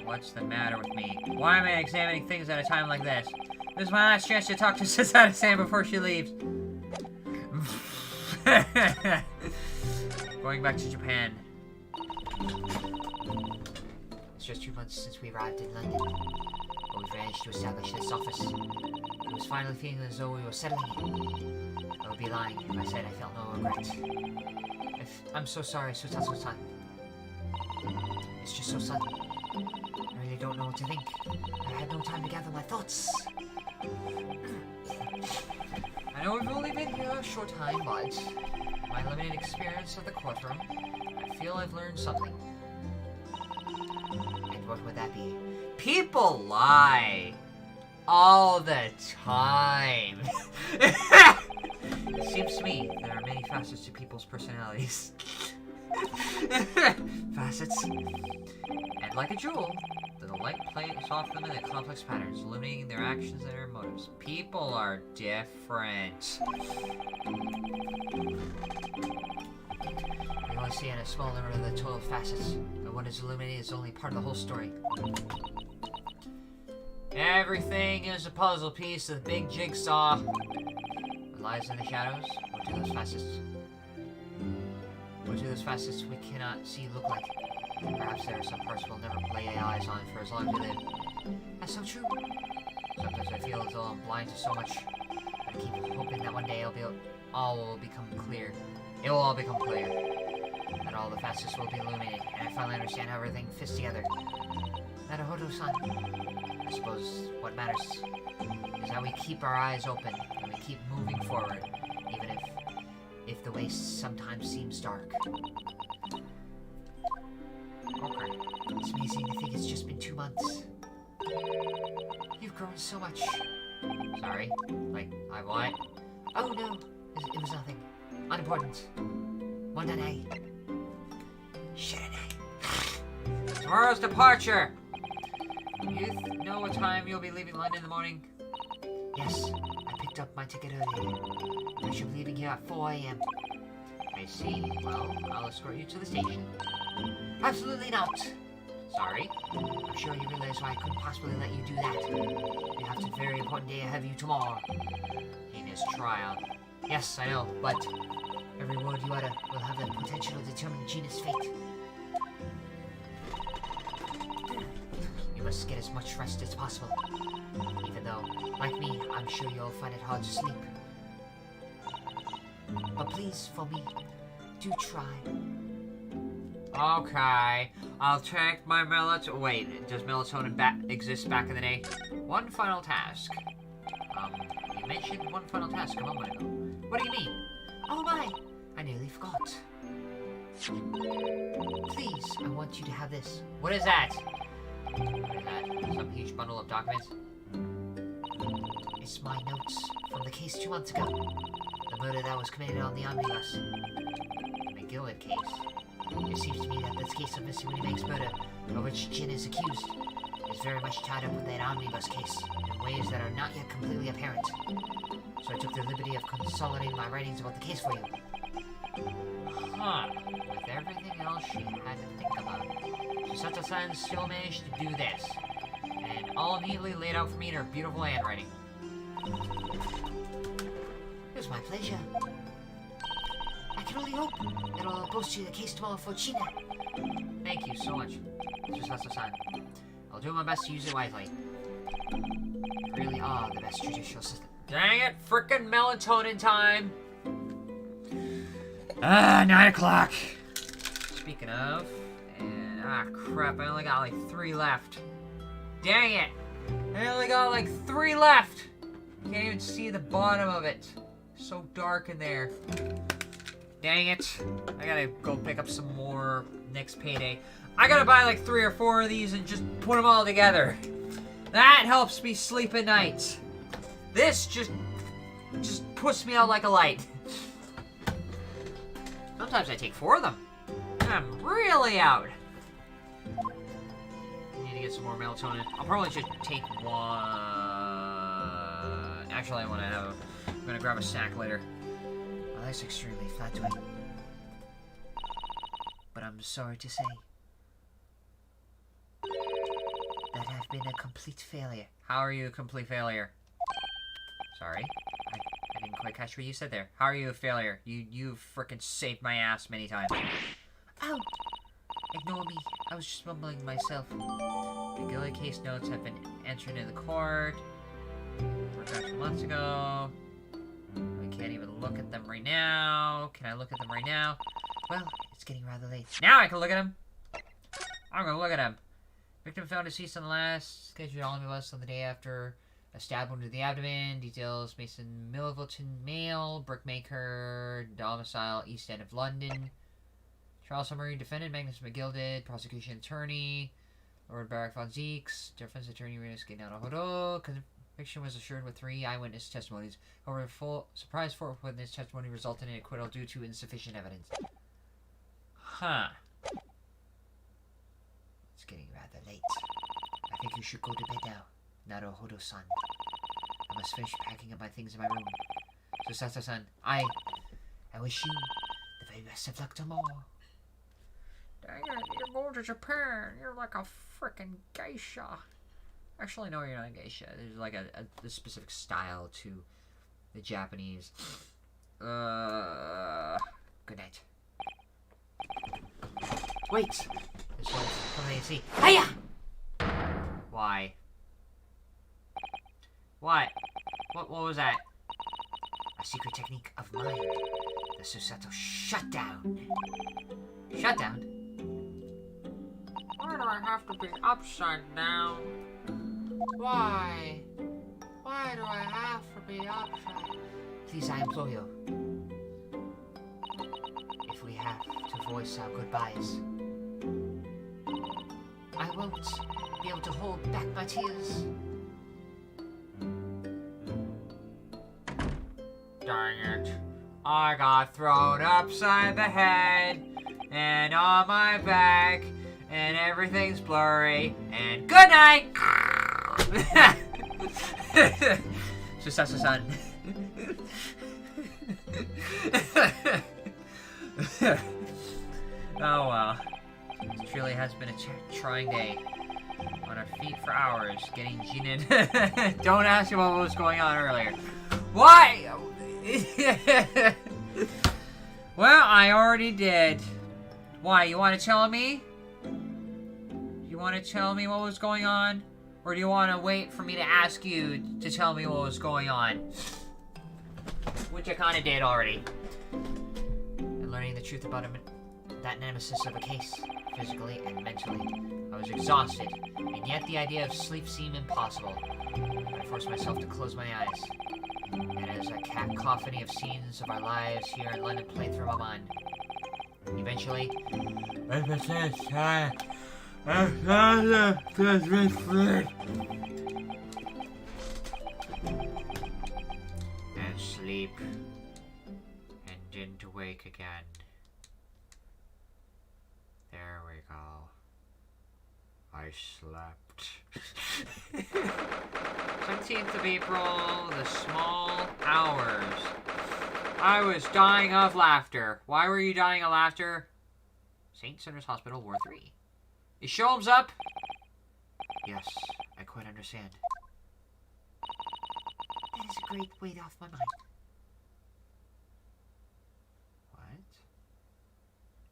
What's the matter with me? Why am I examining things at a time like this? This is my last chance to talk to Susato-san before she leaves. Going back to Japan. It's just 2 months since we arrived in London, but we've managed to establish this office. It was finally feeling as though we were settling in. I would be lying if I said I felt no regret. I'm so sorry, Susato-san. It's just so sudden. I really don't know what to think. I had no time to gather my thoughts. I know we've only been here a short time, but in my limited experience of the courtroom, I feel I've learned something. And what would that be? People lie all the time. It seems to me there are many facets to people's personalities. Facets. And like a jewel, the light plays off them in the complex patterns, illuminating their actions and their motives. People are different. We only see in a small number of the 12 facets, and what is illuminated is only part of the whole story. Everything is a puzzle piece of the big jigsaw. What lies in the shadows? What do those facets? What do those facets we cannot see look like? Perhaps there are some parts we'll never lay eyes on for as long as we live. That's so true. Sometimes I feel as though I'm blind to so much. I keep hoping that one day all will become clear. It will all become clear. That all the facets will be illuminated, and I finally understand how everything fits together. Naruto-san, I suppose what matters is how we keep our eyes open and we keep moving forward, even if the way sometimes seems dark. Okay. It's amazing to think it's just been 2 months. You've grown so much. Sorry? Like, I what? Oh no, it was nothing. Unimportant. Monday. Shiranai. Tomorrow's departure! You know what time you'll be leaving London in the morning? Yes, I picked up my ticket earlier. I should be leaving here at 4 a.m. I see. Well, I'll escort you to the station. Absolutely not! Sorry. I'm sure you realize why I couldn't possibly let you do that. You have a very important day ahead of you tomorrow. In his trial. Yes, I know, but every word you utter will have the potential to determine Gina's fate. You must get as much rest as possible. Even though, like me, I'm sure you'll find it hard to sleep. But please, for me, do try. Okay, I'll check my melatonin. Wait, does melatonin exist back in the day? One final task. You mentioned one final task a moment ago. What do you mean? Oh my! I nearly forgot. Please, I want you to have this. What is that? What is that? Some huge bundle of documents? It's my notes from the case 2 months ago. The murder that was committed on the omnibus. The McGillard case. It seems to me that this case of Mr. Winniebag's murder, of which Jin is accused, is very much tied up with that omnibus case in ways that are not yet completely apparent. So I took the liberty of consolidating my writings about the case for you. Huh. With everything else she had to think about, Susato-san still managed to do this. And all neatly laid out for me in her beautiful handwriting. It was my pleasure. I can only hope that I'll post you the case tomorrow for China. Thank you so much, Susato-san. I'll do my best to use it wisely. You really are the best judicial system. Dang it, frickin' melatonin time! 9 o'clock! Speaking of, and crap, I only got like 3 left. Dang it! I only got like 3 left! Can't even see the bottom of it. So dark in there. Dang it. I gotta go pick up some more next payday. I gotta buy like 3 or 4 of these and just put them all together. That helps me sleep at night. This just puts me out like a light. Sometimes I take 4 of them. And I'm really out. I need to get some more melatonin. I'll probably just take 1. Actually, I'm gonna grab a snack later. Well, that's extremely flattering. But I'm sorry to say that I've been a complete failure. How are you a complete failure? Sorry? I didn't quite catch what you said there. How are you a failure? You frickin' saved my ass many times. Ow! Ignore me. I was just mumbling to myself. The Gilly case notes have been entered in the court. Worked out 2 months ago. I can't even look at them right now. Can I look at them right now? Well, it's getting rather late. Now I can look at them. I'm gonna look at them. Victim found deceased on the last scheduled omnibus on the day after a stab wound to the abdomen. Details: Mason Milverton, male, brickmaker, domicile East End of London. Trial summary: defendant Magnus McGilded, prosecution attorney Lord Barak von Zeeks, defense attorney Ryunosuke Naruhodo. Conviction was assured with 3 eyewitness testimonies. However, full surprise 4th witness testimony resulted in acquittal due to insufficient evidence. Huh. It's getting rather late. I think you should go to bed now, Naruhodo-san. I must finish packing up my things in my room. Susato-san, I wish you the very best of luck tomorrow. Dang it, you're going to Japan. You're like a frickin' geisha. Actually, no, you're not a geisha. There's like a specific style to the Japanese. Good night. Wait! There's something to see. Hiya! Why? What? What was that? A secret technique of mine. The Susato shutdown. Shutdown? Why do I have to be upside down? Why? Why do I have to be upside? Please, I implore you. If we have to voice our goodbyes, I won't be able to hold back my tears. Dang it. I got thrown upside the head and on my back and everything's blurry and good night! Susato-san. Oh well. It truly has been a trying day. On our feet for hours, getting Jinin. Don't ask me what was going on earlier. Why? Well, I already did. Why? You want to tell me? You want to tell me what was going on? Or do you want to wait for me to ask you to tell me what was going on? Which I kind of did already. And learning the truth about that nemesis of a case, physically and mentally, I was exhausted, and yet the idea of sleep seemed impossible. I forced myself to close my eyes. And as a cacophony of scenes of our lives here in London play through my mind. Eventually, and sleep, and didn't wake again. There we go. I slept. 17th of April, the small hours. I was dying of laughter. Why were you dying of laughter? St. Sinners Hospital, War 3. Is Sholmes up? Yes, I quite understand. That is a great weight off my mind. What?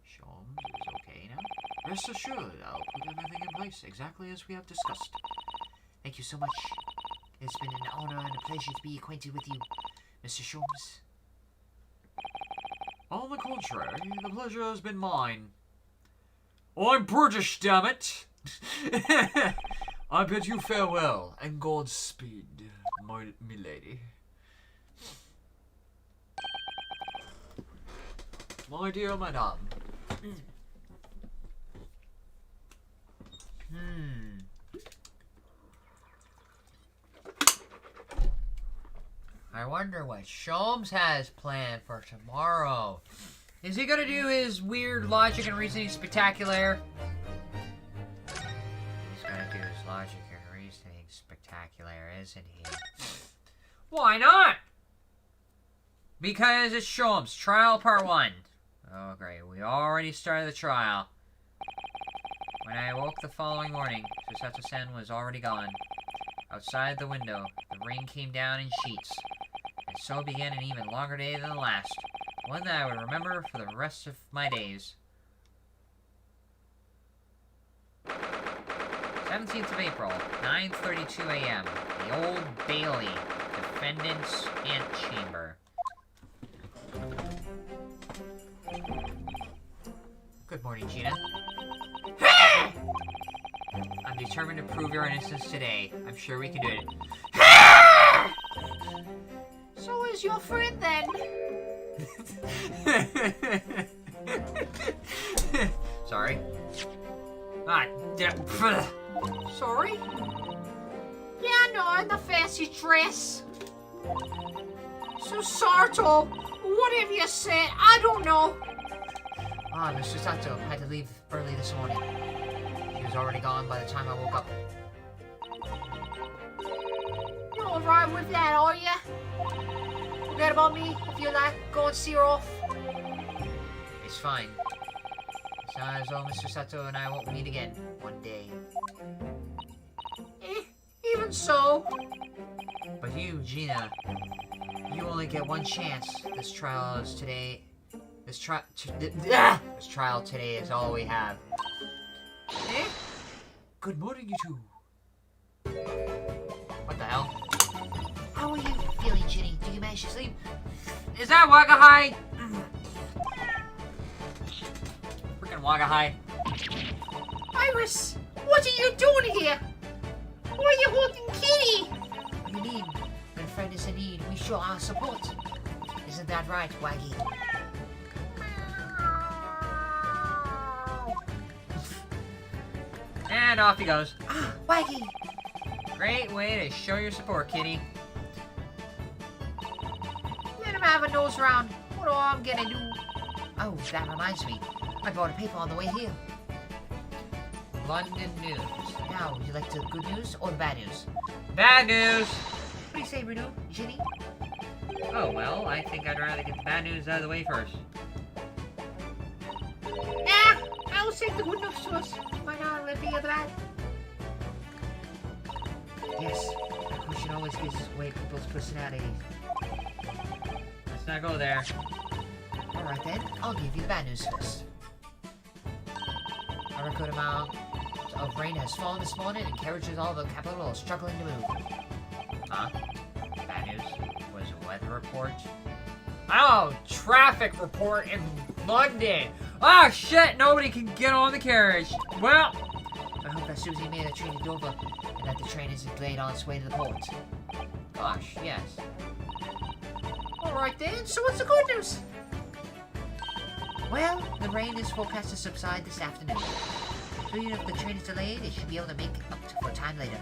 Sholmes is okay now? Rest assured, I'll put everything in place exactly as we have discussed. Thank you so much. It's been an honor and a pleasure to be acquainted with you, Mr. Sholmes. On the contrary, the pleasure has been mine. I'm British, damn it! I bid you farewell and Godspeed, my milady. My dear madame. I wonder what Sholmes has planned for tomorrow. Is he gonna do his weird logic and reasoning spectacular? He's gonna do his logic and reasoning spectacular, isn't he? Why not? Because it's Sholmes. Trial Part 1. Oh, great. We already started the trial. When I awoke the following morning, Susato-san was already gone. Outside the window, the rain came down in sheets. And so began an even longer day than the last. One that I would remember for the rest of my days. 17th of April, 9:32 a.m. The Old Bailey, Defendant's Antechamber. Good morning, Gina. I'm determined to prove your innocence today. I'm sure we can do it. So is your friend then? Sorry. Sorry? Yeah, no, in the fancy dress. Susato, whatever you said, I don't know. Mr. Sato had to leave early this morning. He was already gone by the time I woke up. You're alright with that, are you? Forget about me if you like, go and see her off. It's fine. It's not as though Mr. Sato and I won't meet again one day. Even so. But you, Gina, you only get one chance. This trial is today. This trial today is all we have. Good morning, you two. What the hell? How are you feeling, Ginny? Do you manage to sleep? Is that Wakahai? Freaking Wakahai. Iris, what are you doing here? Why are you holding Kitty? What do you mean? When a friend is in need, we show our support. Isn't that right, Waggy? And off he goes. Waggy. Great way to show your support, kitty. Let him have a nose round. What am I gonna do? Oh, that reminds me. I bought a paper on the way here. London News. Now, would you like the good news or the bad news? Bad news! What do you say, Bruno? Ginny? Oh, well, I think I'd rather get the bad news out of the way first. I'll take the good news first. Why not let me get the bad? Yes, inclusion always gives away people's personalities. Let's not go there. Alright then, I'll give you the bad news first. A record amount of rain has fallen this morning and carriages all over the capital are struggling to move. Huh? Bad news? Was a weather report? Oh, traffic report in London! Oh shit, nobody can get on the carriage! Well, I hope that Susie made a train to Dover and that the train isn't delayed on its way to the port. Gosh, yes. Alright then, so what's the good news? Well, the rain is forecast to subside this afternoon. So even if the train is delayed, it should be able to make it up for time later.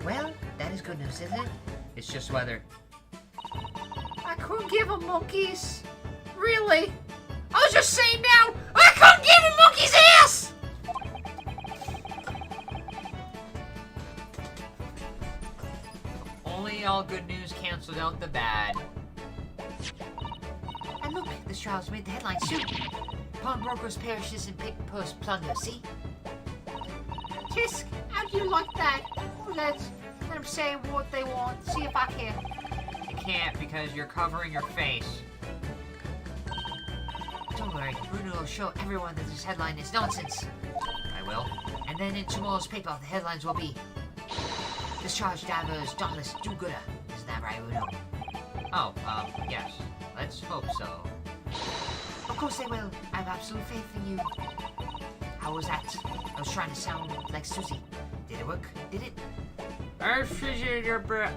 Well, that is good news, isn't it? It's just weather. I couldn't give him monkeys. Really? I was just saying now, I couldn't give him monkey's ass! Only all good news canceled out the bad. And look, this trial's made the headlines soon. Pawnbrokers perishes in pick post plunder, see? Tisk, how do you like that? Let them say what they want, see if I can. You can't because you're covering your face. Don't worry, Bruno will show everyone that this headline is nonsense. I will. And then in tomorrow's paper, the headlines will be Discharge Divers, Dauntless Do-Gooder. Isn't that right, Bruno? Oh, yes. Let's hope so. Of course they will. I have absolute faith in you. How was that? I was trying to sound like Susie. Did it work? Did it? I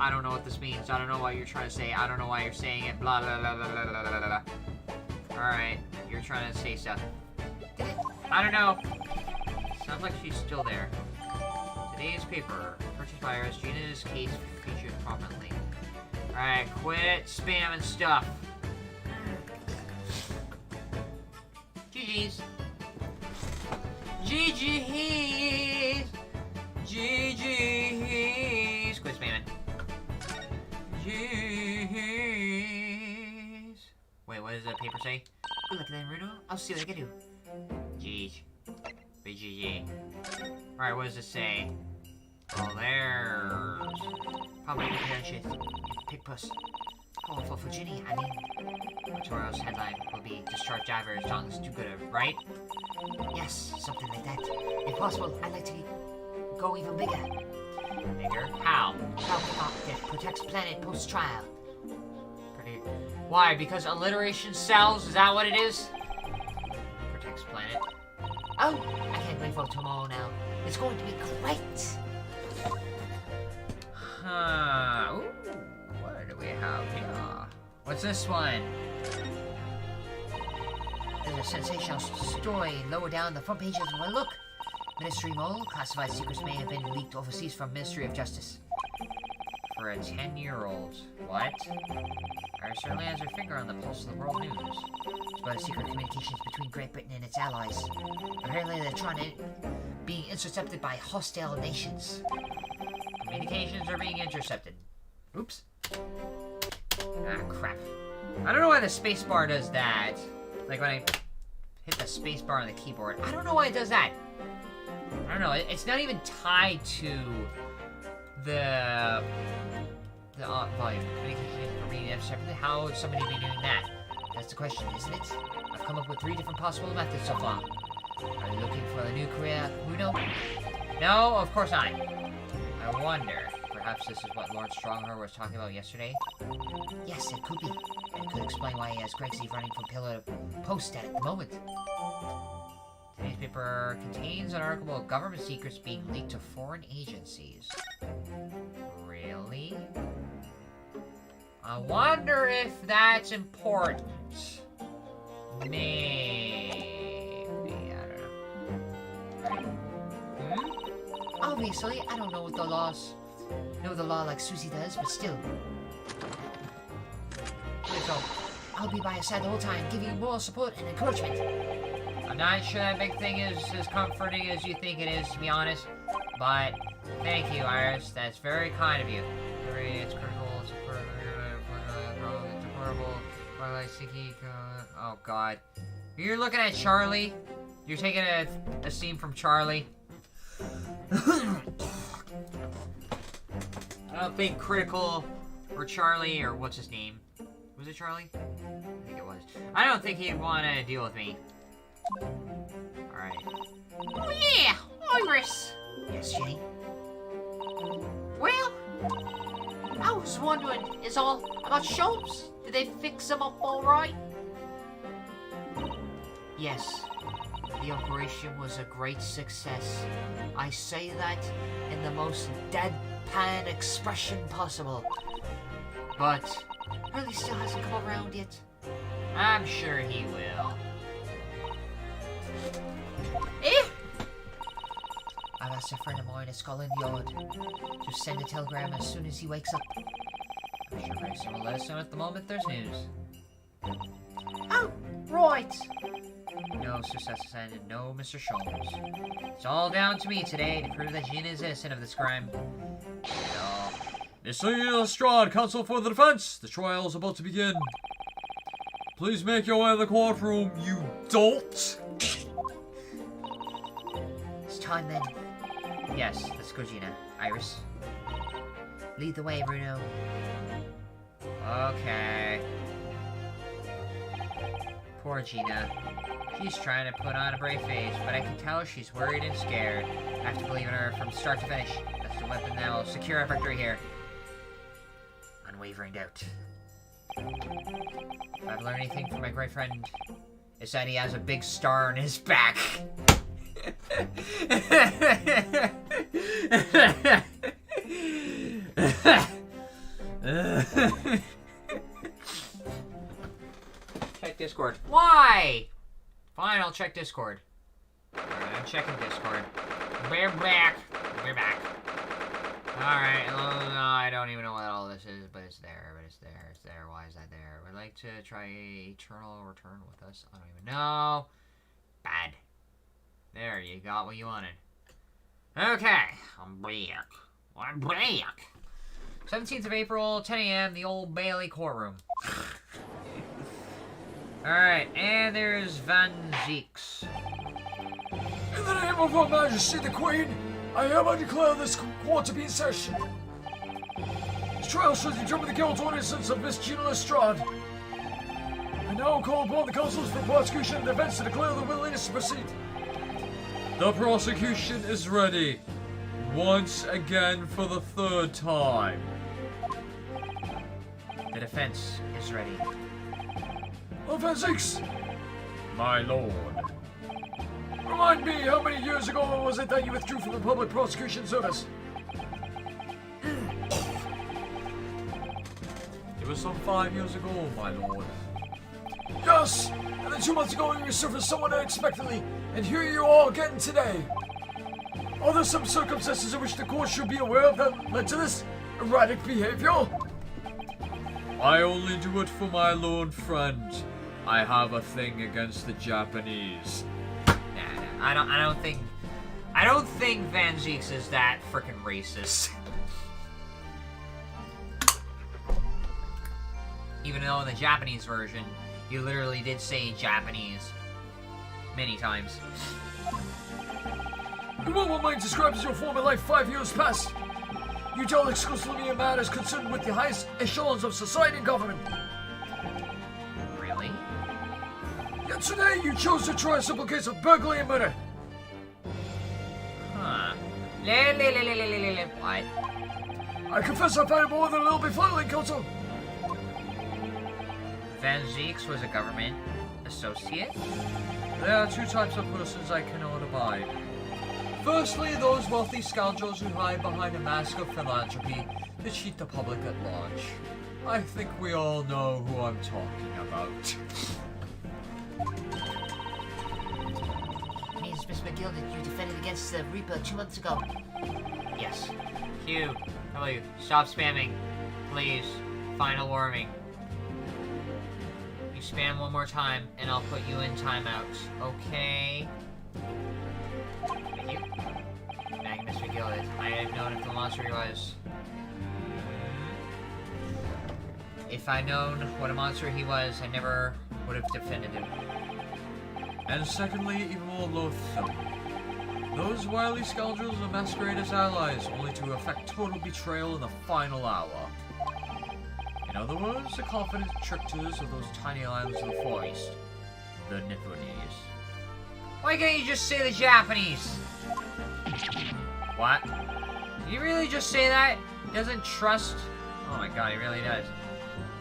don't know what this means. I don't know what you're trying to say. I don't know why you're saying it. Blah, blah, blah, blah, blah, blah, blah, blah. Alright, you're trying to say stuff. Did it? I don't know. Sounds like she's still there. Today's paper. Purchased by us. Gina's case featured prominently. Alright, quit spamming stuff. GG's. GG's. GG's. Quit spamming. GG's. Wait, what does the paper say? Good luck then, Bruno. I'll see what I can do. GG. BGG. Alright, what does it say? Oh, there's... Probably shit. Pick puss. Powerful for Ginny, I mean. Tomorrow's headline will be Discharge Divers, Dauntless Do-Gooder, right? Yes, something like that. If possible, I'd like to go even bigger. Bigger? How? Help that protects planet post-trial. Pretty... Why? Because alliteration sells? Is that what it is? Protects planet. Oh, I can't wait for tomorrow now. It's going to be great. Huh. Ooh, what do we have here? What's this one? There's a sensational story lower down the front pages of a look. Ministry Mole, classified secrets may have been leaked overseas from Ministry of Justice. For a 10-year-old. What? Iris certainly has her finger on the pulse of the world news. It's about secret communications between Great Britain and its allies. Apparently they're trying to being intercepted by hostile nations. Communications are being intercepted. Oops. Ah, crap. I don't know why the spacebar does that. Like when I hit the spacebar on the keyboard. I don't know why it does that. I don't know. It's not even tied to the volume. Communications are being intercepted. How would somebody be doing that? That's the question, isn't it? I've come up with 3 different possible methods so far. Are you looking for a new career, Bruno? No, of course not. I wonder. Perhaps this is what Lord Strongheart was talking about yesterday? Yes, it could be. And it could explain why he has Greggsy running from pillar to post at the moment. Today's paper contains an article about government secrets being leaked to foreign agencies. Really? I wonder if that's important. Maybe. I don't know. Obviously, I don't know what the law like Susie does, but still. So, I'll be by your side the whole time, giving you moral support and encouragement. I'm not sure that big thing is as comforting as you think it is, to be honest. But, thank you, Iris. That's very kind of you. It's critical, it's horrible. Oh, God. You're looking at Charlie? You're taking a scene from Charlie? I don't think critical or Charlie, or what's his name? Was it Charlie? I think it was. I don't think he'd want to deal with me. Alright. Oh yeah! Iris! Yes, Jenny? Well, I was wondering, is all about shows? Did they fix them up alright? Yes. The operation was a great success. I say that in the most deadpan expression possible. But Really still hasn't come around yet. I'm sure he will. Eh? I've asked a friend of mine at Scotland Yard to send a telegram as soon as he wakes up. I'm sure Grayson will let us know at the moment there's news. Oh, right. No, Sir Sassan, and no, Mr. Sholmes. It's all down to me today to prove that Gina is innocent of this crime. No. Mr. Lestrade, counsel for the defense. The trial is about to begin. Please make your way to the courtroom, you dolt. It's time then. Yes, let's go, Gina. Iris. Lead the way, Bruno. Okay. Poor Gina. She's trying to put on a brave face, but I can tell she's worried and scared. I have to believe in her from start to finish. That's the weapon that will secure our victory here. Unwavering doubt. If I've learned anything from my great friend, it's that he has a big star on his back. Check Discord. Why? Fine, I'll check Discord. Alright, I'm checking Discord. We're back. We're back. Alright, no, I don't even know what all this is, but it's there, it's there. Why is that there? Would like to try Eternal Return with us? I don't even know. Bad. There, you got what you wanted. Okay, I'm back. I'm back. 17th of April, 10 a.m., the Old Bailey courtroom. Alright, and there's Van Zeeks. In the name of Her Majesty the Queen, I hereby declare this court to be in session. This trial shall determine the guilt or innocence of Miss Gina Lestrade. I now call upon the counsels for prosecution and defense to declare the willingness to proceed. The prosecution is ready. Once again for the third time. The defense is ready. Van Zeeks, My lord. remind me, how many years ago was it that you withdrew from the public prosecution service? It was some 5 years ago, my lord. Yes, and then 2 months ago you resurfaced somewhat unexpectedly, and here you are again today. Are there some circumstances in which the court should be aware of that led to this erratic behavior? I only do it for my lord friend. I have a thing against the Japanese. Nah, I don't think Van Zeeks is that frickin' racist. Even though in the Japanese version, you literally did say Japanese many times. In what mind describes your former life 5 years past? You dealt exclusively in matters concerned with the highest echelons of society and government. Really? Yet today you chose to try a simple case of burglary and murder. Huh. What? I confess I find it more than a little befuddling, Counsel. Van Zeeks was a government associate? There are 2 types of persons I cannot abide. Firstly, those wealthy scoundrels who hide behind a mask of philanthropy to cheat the public at large. I think we all know who I'm talking about. Means Miss McGill that you defended against the Reaper 2 months ago. Yes. Q, W, stop spamming. Please. Final warning. You spam one more time, and I'll put you in timeout. Okay? Thank you. Magnus McGill, I have known if the monster he was. If I'd known what a monster he was, I never would have defended him. And secondly, even more loathsome. Those wily scoundrels are masquerade as allies, only to effect total betrayal in the final hour. In other words, the confident tricksters of those tiny islands of the Far East. The Nipponese. Why can't you just say the Japanese? What? Did he really just say that? He doesn't trust... Oh my god, he really does.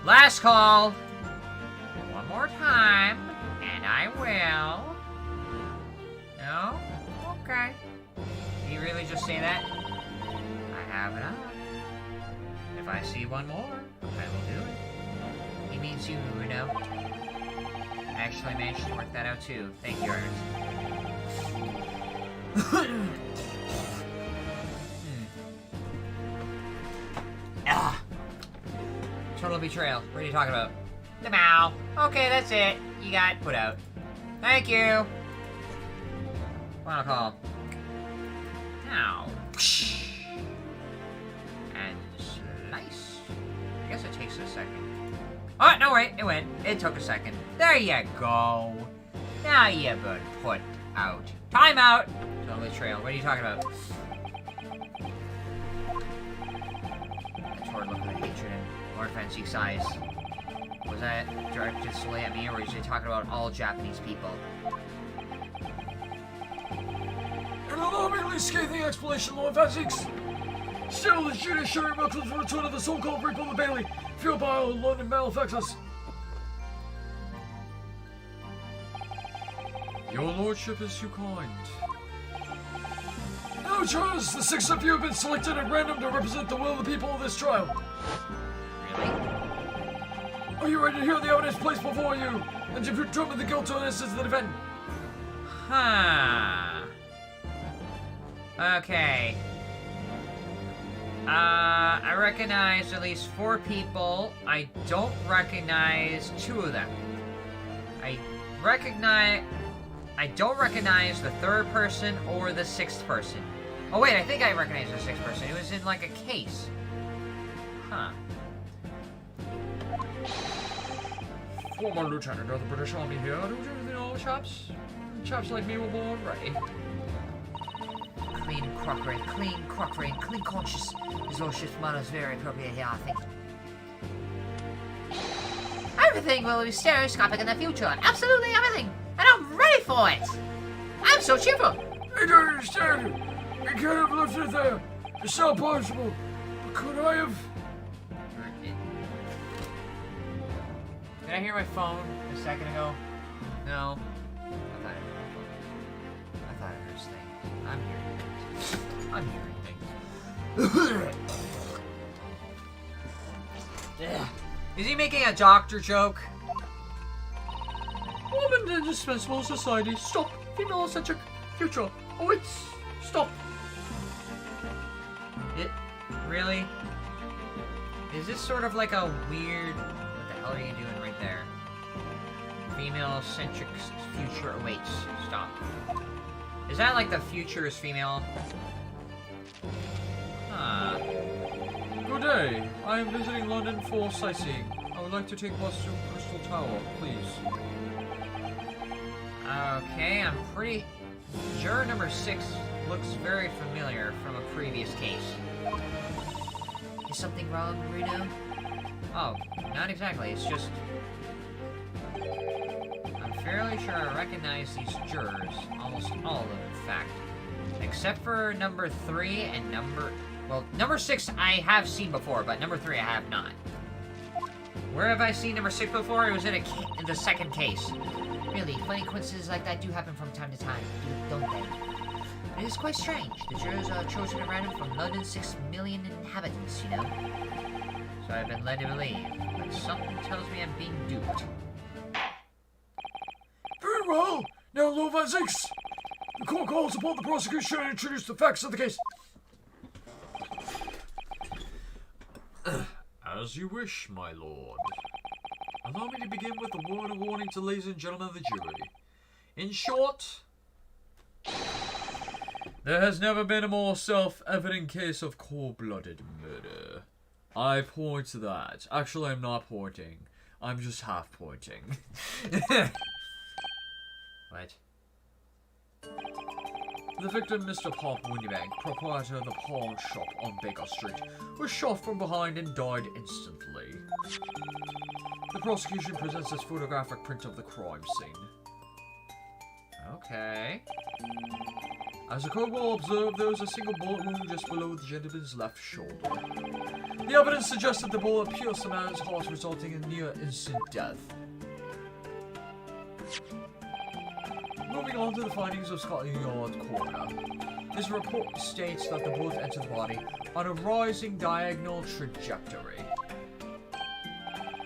Last call! One more time, and I will. No? Okay. Did he really just say that? I have it on. If I see one more, I will do it. means you, Runo. I actually managed to work that out too. Thank you, Ernest. Ah! Total betrayal. What are you talking about? The Mao. Okay, that's it. You got put out. Thank you. Final call. Now. And slice. I guess it takes a second. Oh, no, wait. It went. It took a second. There you go. Now you've been put out. Time out. Total betrayal. What are you talking about? That toward look of hatred and Lord Fancy size. Was that directed solely at me, or was he talking about all Japanese people? An alarmingly scathing explanation, Lord Garnetzx. Still, the judiciary welcomes the return of the so-called Rape of the Bailey, fueled by our London malefactors. Your lordship is too kind. No, Charles, the 6 of you have been selected at random to represent the will of the people of this trial. Really? Are you ready to hear the evidence placed before you, and to determine the guilt or innocence of the defendant? Huh. Okay. I recognize at least 4 people. I don't recognize 2 of them. I don't recognize the 3rd person or the 6th person. Oh wait, I think I recognize the 6th person. It was in like a case. Huh. Former lieutenant of the British Army here. Do you know, chaps? Chaps like me were born ready. Clean crockery, and clean conscious. His lordship's motto is very appropriate here, I think. Everything will be stereoscopic in the future. Absolutely everything. And I'm ready for it. I'm so cheerful. I don't understand it. I can't have left it there. It's not possible. But could I have... Did I hear my phone a second ago? No. I thought I heard his thing. I'm hearing things. Is he making a doctor joke? Woman in indispensable society. Stop. Female-centric future. Oh, it's... Stop. It... Really? Is this sort of like a weird... What the hell are you doing right there? Female-centric future awaits. Stop. Is that like the future is female? Huh. Good day. I am visiting London for sightseeing. I would like to take bus to Crystal Tower, please. Okay, I'm pretty... Juror number 6 looks very familiar from a previous case. Is something wrong, Reno? Oh, not exactly. It's just... I'm fairly sure I recognize these jurors. Almost all of them, in fact. Except for number 3 and number... Well, number 6 I have seen before, but number 3 I have not. Where have I seen number 6 before? It was in the 2nd case. Really, funny coincidences like that do happen from time to time, don't they? It is quite strange. The jurors are chosen at random from London's 6 million inhabitants, you know? So I've been led to believe, but something tells me I'm being duped. Very well. Now, Lord Garnetzx. The court calls upon the prosecution to introduce the facts of the case. As you wish, my lord. Allow me to begin with a word of warning to ladies and gentlemen of the jury. In short, there has never been a more self-evident case of cold-blooded murder. I point to that. Actually, I'm not pointing. I'm just half pointing. What? The victim, Mr. Pop Windybank, proprietor of the pawn shop on Baker Street, was shot from behind and died instantly. The prosecution presents this photographic print of the crime scene. Okay. As the court will observe, there was a single bullet wound just below the gentleman's left shoulder. The evidence suggests that the bullet pierced the man's heart, resulting in near-instant death. Moving on to the findings of Scotland Yard coroner. His report states that the bullet entered the body on a rising diagonal trajectory.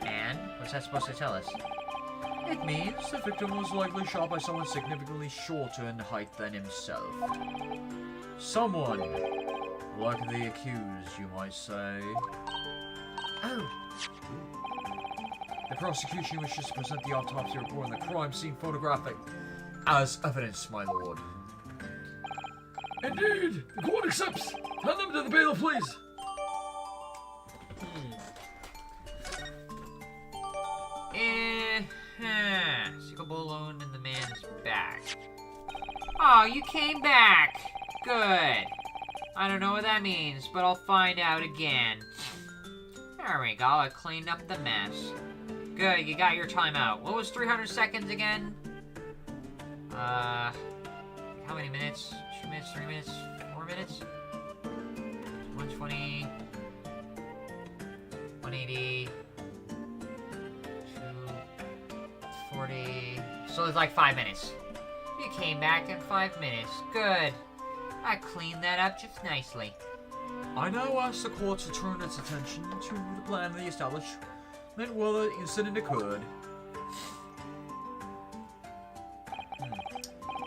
And? What's that supposed to tell us? It means the victim was likely shot by someone significantly shorter in height than himself. Someone like the accused, you might say. Oh. The prosecution wishes to present the autopsy report and the crime scene photographic as evidence, my lord. Indeed! The court accepts! Hand them to the bailiff, please! Sickle balloon in the man's back. Oh, you came back! Good. I don't know what that means, but I'll find out again. There we go, I cleaned up the mess. Good, you got your time out. What was 300 seconds again? How many minutes? 2 minutes, 3 minutes, 4 minutes? 120, 180, 240. So it's like 5 minutes. You came back in 5 minutes. Good. I cleaned that up just nicely. I now ask the court to turn its attention to the plan of the establishment where the incident occurred.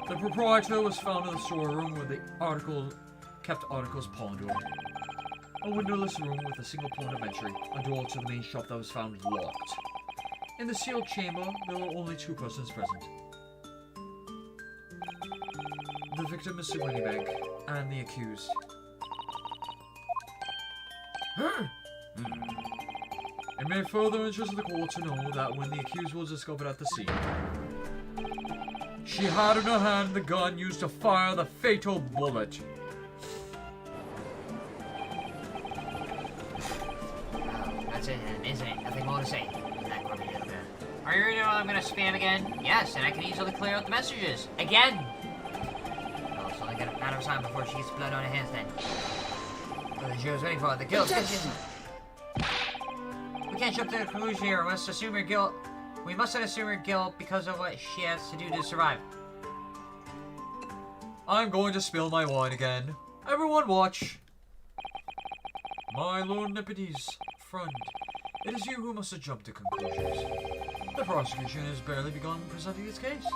The proprietor was found in the storeroom where the kept articles pawned over. A windowless room with a single point of entry, a door to the main shop that was found locked. In the sealed chamber, there were only 2 persons present. The victim, Mr. Winniebank, and the accused. It made further interest of the court to know that when the accused was discovered at the scene, she had in her hand the gun used to fire the fatal bullet. That's it, isn't it? Nothing more to say. Are you ready to know I'm gonna spam again? Yes, and I can easily clear out the messages. Again! Oh, it's only got a matter of time before she gets blood on her hands then. What she was waiting for, the guilt. We can't jump to the conclusion here. We must assume her guilt. We mustn't assume her guilt because of what she has to do to survive. I'm going to spill my wine again. Everyone watch. My Lord Nippety's friend, it is you who must jump to conclusions. The prosecution has barely begun presenting its case.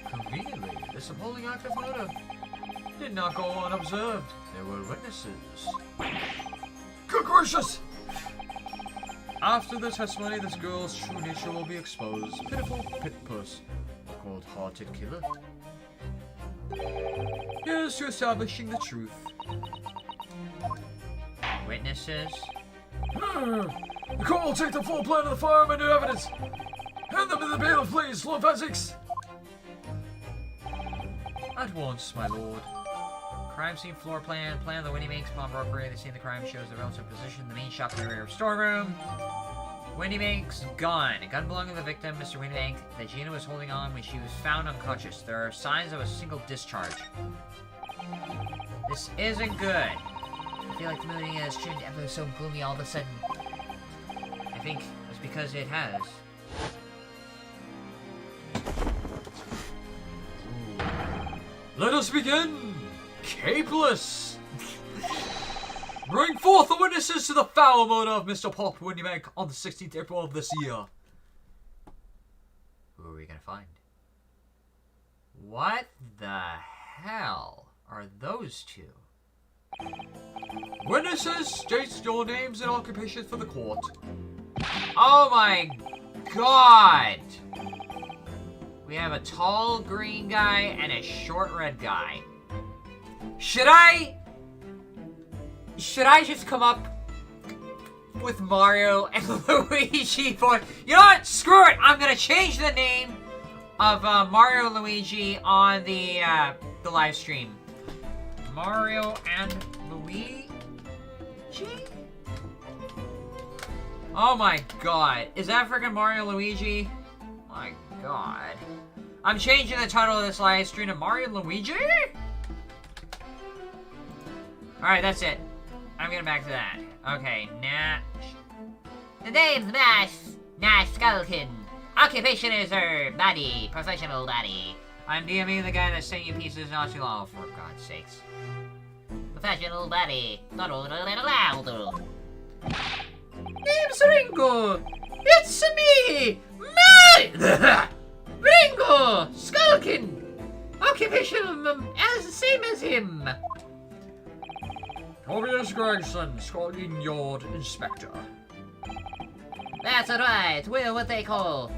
Conveniently, this appalling act of murder did not go unobserved. There were witnesses. Good gracious! After the testimony, this girl's true nature will be exposed. Pitiful pit puss, cold-hearted killer. Here's to establishing the truth. Witnesses? The court will take the full plan of the firearm into evidence. Hand them to the bailiff, please, Lord Essex. At once, my lord. Crime scene floor plan. Plan of the Winniebank's pawnbroker. The scene of the crime shows the relative position in the main shop in the rear of storeroom. Winniebank's gun. A gun belonging to the victim, Mr. Winniebank, that Gina was holding on when she was found unconscious. There are signs of a single discharge. This isn't good. I feel like the mood has turned ever so gloomy all of a sudden. I think it's because it has. Let us begin! Capeless! Bring forth the witnesses to the foul murder of Mr. Pop Winniebank on the 16th April of this year. Who are we gonna find? What the hell are those two? Witnesses, state your names and occupations for the court. Oh my god! We have a tall green guy and a short red guy. Should I just come up with Mario and Luigi for... You know what? Screw it! I'm gonna change the name of Mario and Luigi on the live stream. Mario and Luigi? Oh my god. Is that freaking Mario and Luigi? My god. I'm changing the title of this live stream to Mario and Luigi? Alright, that's it. I'm getting back to that. Okay, The name's Nash Skeleton. Occupation is her body. Professional body. I'm DMing the guy that sent you pieces not too long, for God's sakes. Professional body. Not a little loud. Name's Ring Ringo! It's me! Ringo! Skulkin! Occupation as the same as him. Tobias Gregson, Scotland Yard Inspector. That's right. We're what they call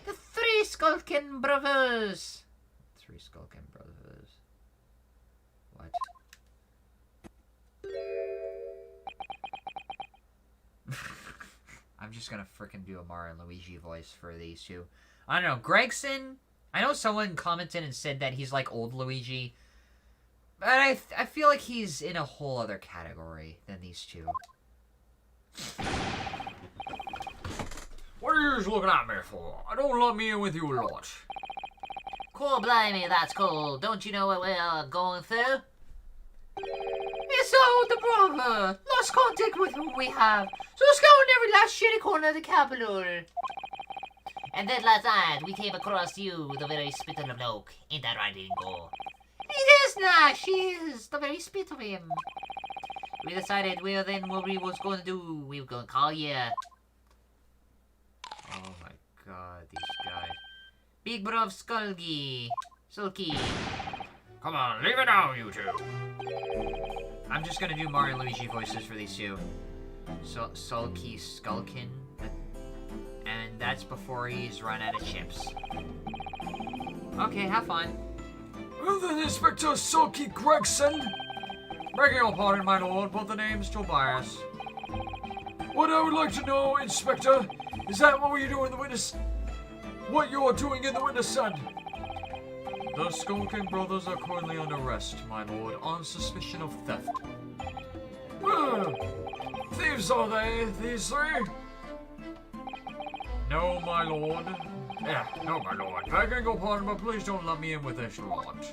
the Three Skulkin Brothers. Three Skulkin Brothers. What? I'm just gonna frickin' do a Mario and Luigi voice for these two. I don't know. Gregson, I know someone commented and said that he's like old Luigi. But I feel like he's in a whole other category than these two. What are you looking at me for? I don't let me in with you lot. Cool, blimey, that's cool. Don't you know what we're going through? It's all the brother. Lost contact with who we have. So let's go in every last shitty corner of the capital. And then last night, we came across you, the very spit of the bloke. Ain't that right, Ringo? It is not. She is the very spit of him. We decided what we was going to do. We were going to call you. Oh my god, these guys. Big Bro Sulky. Come on, leave it now, you two. I'm just gonna do Mario and Luigi voices for these two. Sulky Skulkin. And that's before he's run out of chips. Okay, have fun. Well then, Inspector Sulky Gregson. Begging your pardon, my lord, but the name's Tobias. What I would like to know, Inspector, is that what you do in the witness... What you're doing in the witness stand? The Skulking brothers are currently under arrest, my lord, on suspicion of theft. Thieves are they, these three? No, my lord. No, my lord. Begging your pardon, but please don't let me in with this lot.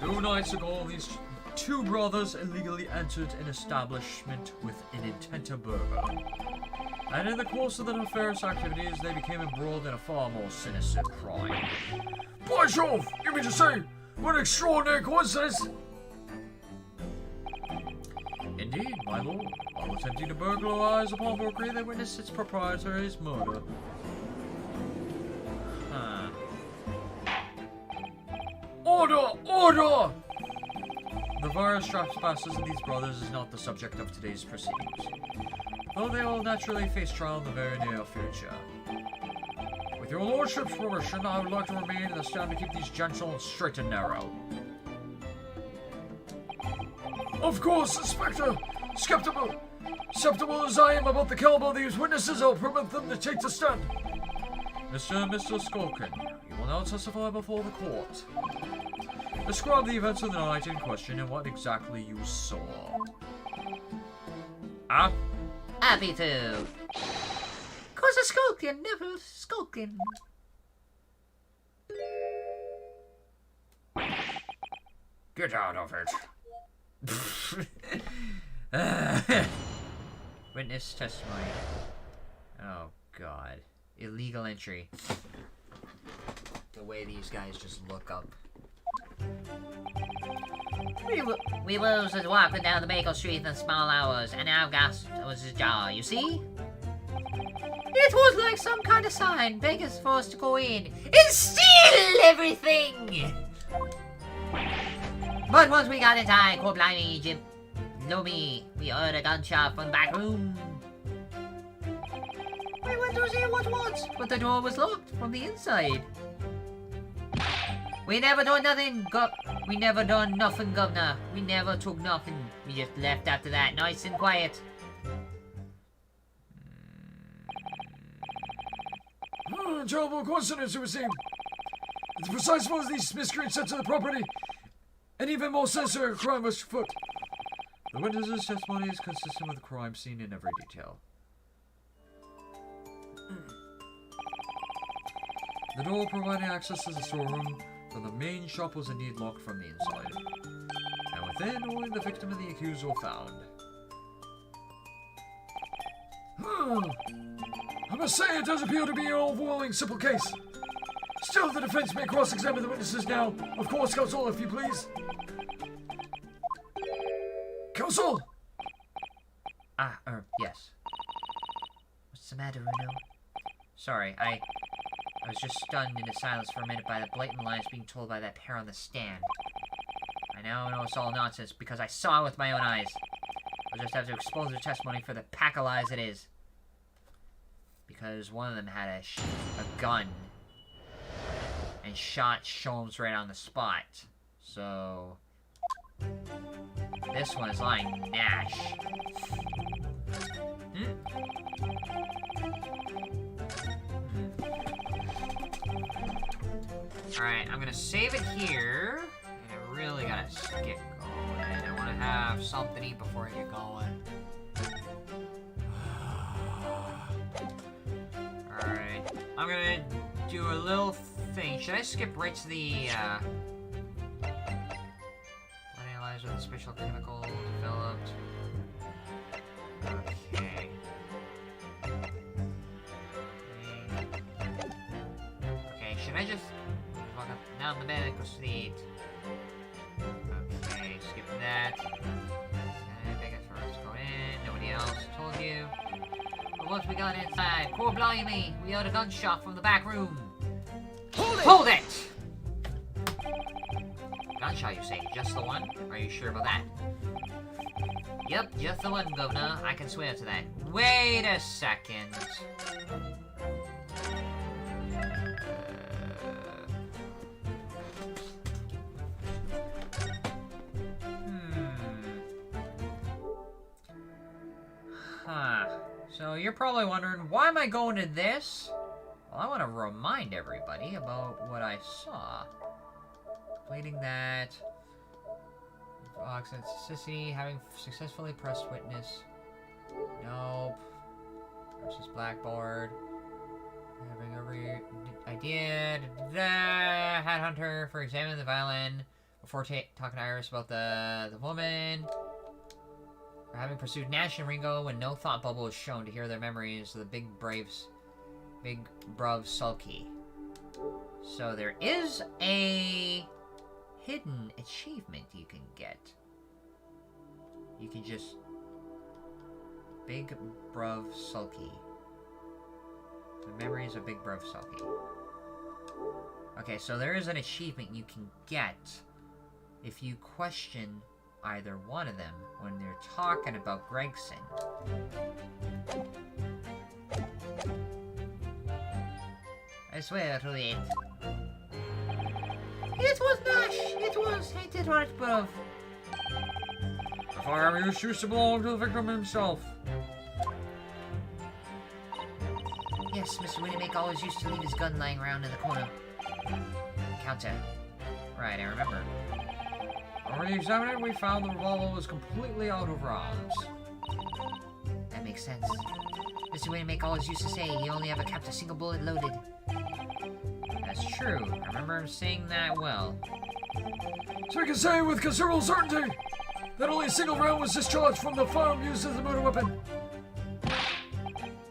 2 nights ago, these two brothers illegally entered an establishment with an intent to burger. And in the course of the nefarious activities, they became embroiled in a far more sinister crime. By Jove! You mean to say, what an extraordinary coincidence! Indeed, my lord. While attempting to burglarize a pawnbrokery, they witnessed its proprietor's murder. Huh. Order! Order! The various trespasses of these brothers is not the subject of today's proceedings, though they will naturally face trial in the very near future. With your lordship's permission, I would like to remain in the stand to keep these gentlemen straight and narrow. Of course, Inspector! Skeptical as I am about the caliber of these witnesses, I'll permit them to take the stand. Mr. Skulkin, you will now testify before the court. Describe the events of the night in question and what exactly you saw. Happy to. Cause a skulking, never skulking. Get out of it. Witness testimony. Oh god. Illegal entry. The way these guys just look up. We was walking down the Maple Street in the small hours, and our gas was ajar, you see? It was like some kind of sign begging for us to go in and steal everything! But once we got inside, cold blimey, Jim, know me, we heard a gunshot from the back room. We went to see what was, but the door was locked from the inside. We never done nothing, we never done nothing, Governor. We never took nothing. We just left after that, nice and quiet. Terrible coincidence, it would seem. At the precise moment these miscreants entered the property, an even more sinister crime was afoot. The witness's testimony is consistent with the crime scene in every detail. The door providing access to the storeroom from the main shop was indeed locked from the inside. And within, only the victim and the accused were found. I must say, it does appear to be an overwhelming simple case. Still, the defense may cross-examine the witnesses now. Of course, counsel, if you please. Counsel! Yes. What's the matter, Runo? Sorry, I was just stunned into silence for a minute by the blatant lies being told by that pair on the stand. I now know it's all nonsense because I saw it with my own eyes. I'll just have to expose their testimony for the pack of lies it is. Because one of them had a gun and shot Sholmes right on the spot. So this one is lying Nash. Alright, I'm gonna save it here. And I really gotta get going. I wanna have something to eat before I get going. Alright, I'm gonna do a little thing. Should I skip right to the, analyze with the special chemical developed? Okay. Okay, should I just walk up down the bed and proceed? Okay, skip that. And I guess first go in. Nobody else told you. But once we got inside, poor blimey, we heard a gunshot from the back room. Hold it! Gunshot, you say? Just the one? Are you sure about that? Yep, just the one, Governor. I can swear to that. Wait a second. So you're probably wondering, why am I going to this? Well, I want to remind everybody about what I saw. Completing that. Authenticity, having successfully pressed witness. Nope. Versus Blackboard. Having every idea. Headhunter for examining the violin before talking to Iris about the woman. For having pursued Nash and Ringo when no thought bubble was shown to hear their memories of the big bruv sulky. So there is a hidden achievement you can get. You can just big bruv sulky. The memories of big bruv sulky. Okay, so there is an achievement you can get if you question either one of them when they're talking about Gregson. I swear to it. It was Nash! It was! Ain't it right, bruv? The firearm used used to belong to the victim himself. Yes, Mr. Winnymake always used to leave his gun lying around in the corner. Counter. Right, I remember. When we examined it, we found the revolver was completely out of rounds. That makes sense. Mr. Winnymake always used to say he only ever kept a single bullet loaded. That's true. I remember him saying that well. So we can say with considerable certainty that only a single round was discharged from the firearm used as the murder weapon.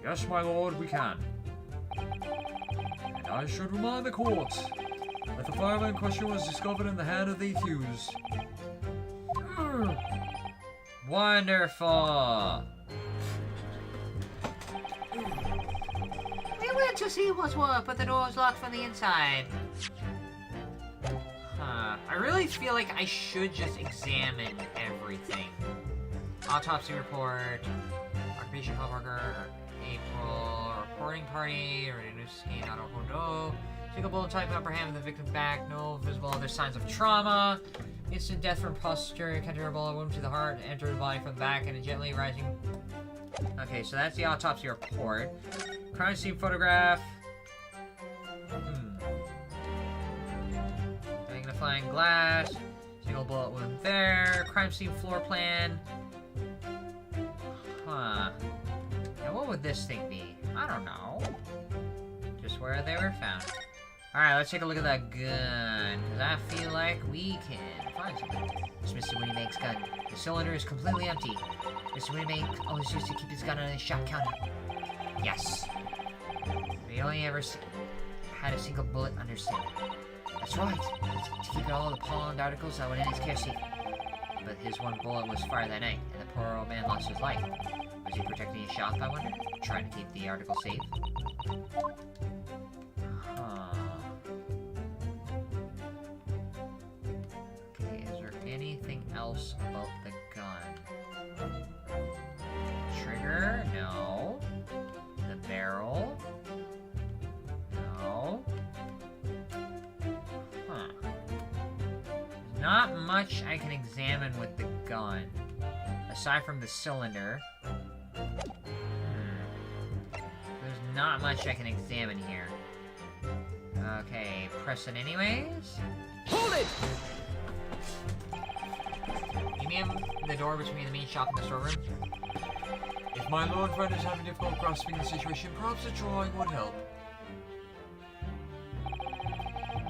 Yes, my lord, we can. And I should remind the court that the firearm in question was discovered in the hand of the accused. Wonderful! We went to see what's what, but the door was locked from the inside. I really feel like I should just examine everything. Autopsy report, occupation coworker, April, reporting party, reduced skin, auto single bullet type upper hand with the victim's back, no visible other signs of trauma. Instant death from posture, counter bullet wound to the heart, enter the body from the back, and a gently rising. Okay, so that's the autopsy report. Crime scene photograph. Magnifying glass. Single bullet wound there. Crime scene floor plan. Huh. Now what would this thing be? I don't know. Just where they were found. Alright, let's take a look at that gun, because I feel like we can find something. It's Mr. Winnymake's gun. The cylinder is completely empty. Mr. Winnymake always used to keep his gun on his shot counter. Yes. He only ever had a single bullet under his stand. That's right. To keep all the pawned articles that went in his care seat. but his one bullet was fired that night, and the poor old man lost his life. Was he protecting his shop, I wonder? Trying to keep the article safe? Huh. Okay, is there anything else about the gun? Trigger? No. The barrel? No. Huh. There's not much I can examine with the gun. Aside from the cylinder. There's not much I can examine here. Okay, press it anyways. Hold it! You mean the door between the main shop and the storeroom? If my lord friend is having difficulty grasping the situation, perhaps a drawing would help.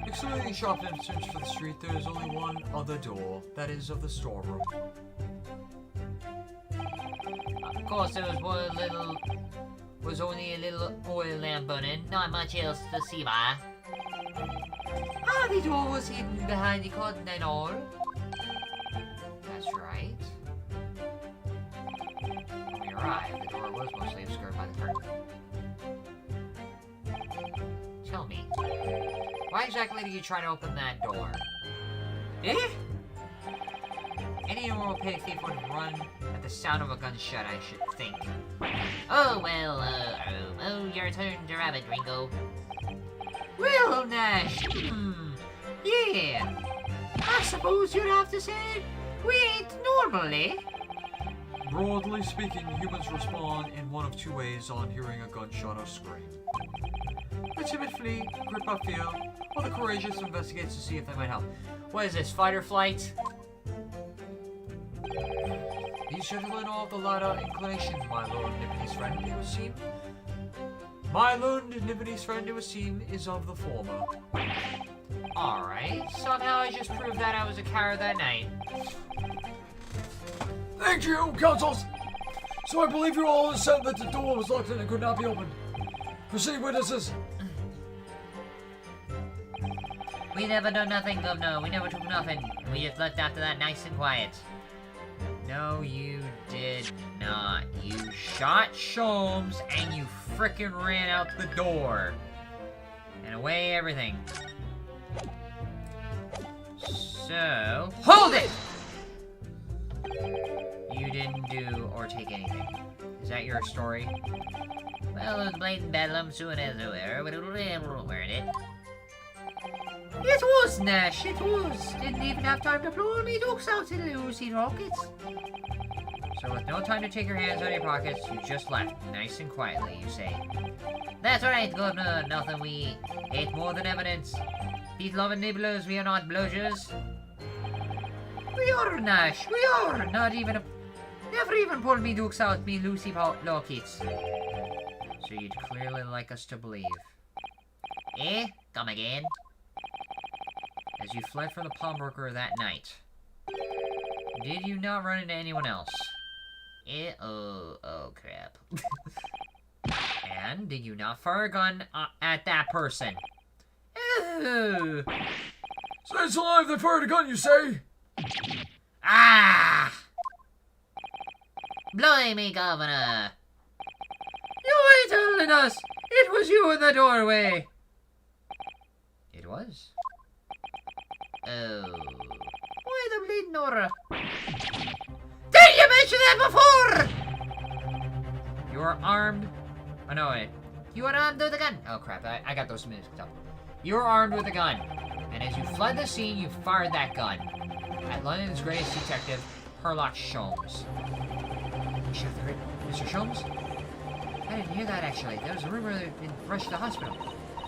Excluding the shop entrance for the street, there is only one other door. That is of the storeroom. Of course, there was only a little oil lamp burning, not much else to see by. Ah, the door was hidden behind the curtain and all. That's right. When we arrived, the door was mostly obscured by the curtain. Tell me, why exactly do you try to open that door? Eh? Any normal pig thief would run at the sound of a gunshot, I should think. Oh, well, your turn to rabbit, Ringo. Well, Nash, Yeah. I suppose you'd have to say we ain't normal, eh? Broadly speaking, humans respond in one of two ways on hearing a gunshot or scream. The timid flee, grip up fear, or the courageous investigates to see if they might help. what is this, fight or flight? These gentlemen are of the latter inclination, my lord Nipponese friend, it would seem. My lord Nipponese friend, it would seem, is of the former. Alright, somehow I just proved that I was a coward that night. Thank you, counsels! So I believe you all said that the door was locked and it could not be opened. Proceed, witnesses. We never done nothing, Governor. We never took nothing. We just left after that nice and quiet. No, you did not. You shot Sholmes and you frickin' ran out the door. And away everything. So, hold it! You didn't do or take anything. Is that your story? Well, it was blatant bedlam soon as we were, but weren't it? It was, Nash, it was. Didn't even have time to blow me dukes out in the Lucy rockets. So with no time to take your hands out of your pockets, you just left, nice and quietly, you say. That's right, Governor. Nothing we ate more than evidence. These loving nibblers, we are not blowers. We are, Nash, we are. Not even never even pulled me dukes out me Lucy lockets. So you'd clearly like us to believe. Eh? Come again? As you fled from the pawnbroker that night, did you not run into anyone else? Oh, crap. And did you not fire a gun at that person? Ooh. Stays alive, they fired a gun, you say? Ah! Blimey, Governor! You ain't telling us! It was you in the doorway! It was. Oh. Why the bleeding Nora? Did you mention that before? You are armed. Oh no, wait. You are armed with a gun. Oh crap, I got those mixed up. You are armed with a gun. And as you fled the scene, you fired that gun. At London's greatest detective, Herlock Sholmes. You shot the Mr. Sholmes? I didn't hear that actually. There was a rumor that he'd been rushed to the hospital.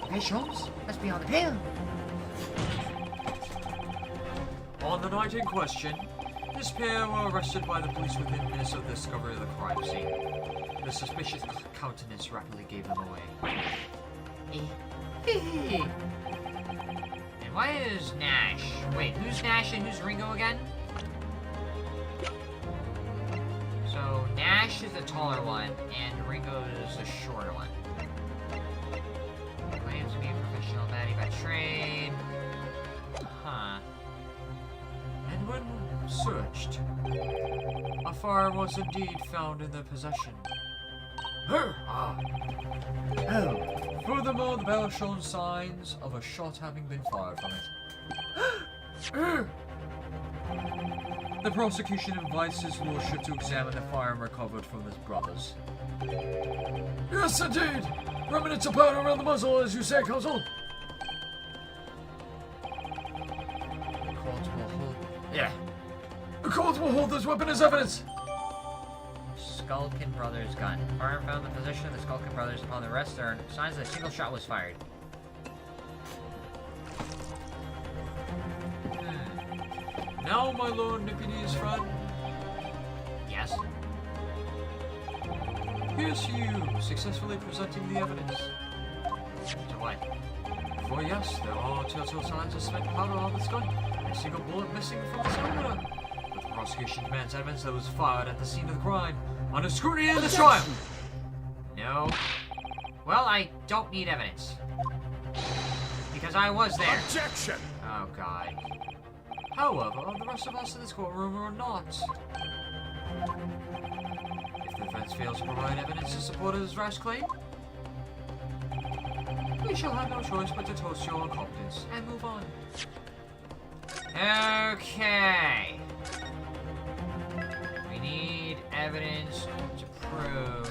Hey, Sholmes? That's beyond the pale. On the night in question, this pair were arrested by the police within minutes of the discovery of the crime scene. The suspicious countenance rapidly gave them away. And why is Nash? Wait, who's Nash and who's Ringo again? So Nash is the taller one, and Ringo is the shorter one. Claims to be a professional baddie by trade. Huh. And when searched. A fire was indeed found in their possession. Furthermore, the barrel showed signs of a shot having been fired from it. The prosecution invites his lordship to examine the firearm recovered from his brothers. Yes, indeed. Remnants of powder around the muzzle, as you say, Counsel. The court will hold this weapon as evidence. Skulkin Brothers gun. Firearm found in the possession of the Skulkin Brothers upon the arrest. There are signs that a single shot was fired. Now, my lord Deputy's friend, Yes? here's to you successfully presenting the evidence. To what? For yes, there are telltale signs of spent powder on this gun, and a single bullet missing from the cylinder. But the prosecution demands evidence that was fired at the scene of the crime under scrutiny in this trial. No. Well, I don't need evidence. Because I was there. Objection! Oh, God. However, the rest of us in this courtroom are not. If the defense fails to provide evidence to support his rash claim, we shall have no choice but to toast your incompetence and move on. Okay. We need evidence to prove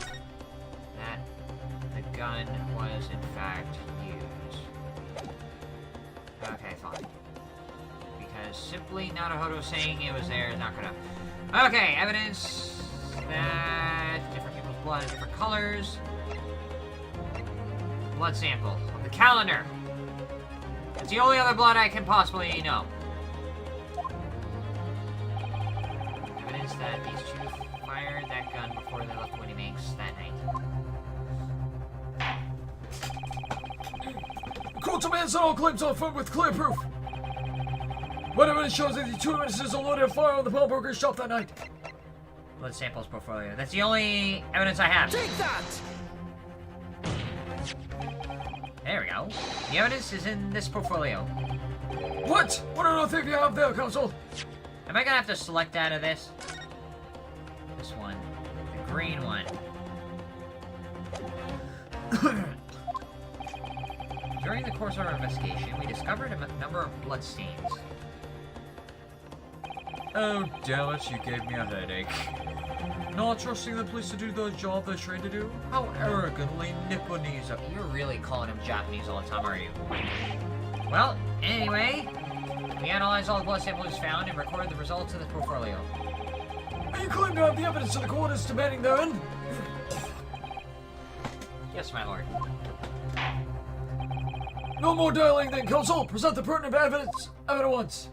that the gun was in fact used. Okay, fine. Because simply Naruhodo saying it was there is not gonna... Okay, evidence that different people's blood in different colors. Blood sample of the calendar. It's the only other blood I can possibly know. Evidence that these two fired that gun before they left Winnie Manx that night. The court demands that all claims are affirmed with clear proof. What evidence shows that the two witnesses unloaded a fire on the pawnbroker's shop that night? Blood samples portfolio. That's the only evidence I have. Take that! There we go. The evidence is in this portfolio. What? What on earth have you have there, Counsel? Am I gonna have to select out of this? This one. The green one. During the course of our investigation, we discovered a number of blood stains. oh damn it, you gave me a headache. Not trusting the police to do the job they're trained to do? How arrogantly Nipponese of You're really calling them Japanese all the time, are you? Well, anyway, we analyzed all the blood samples found and recorded the results in the portfolio. Are you claiming to have the evidence to the court is demanding therein? Yes, my lord. No more dialing then, Counsel. Present the pertinent evidence at once.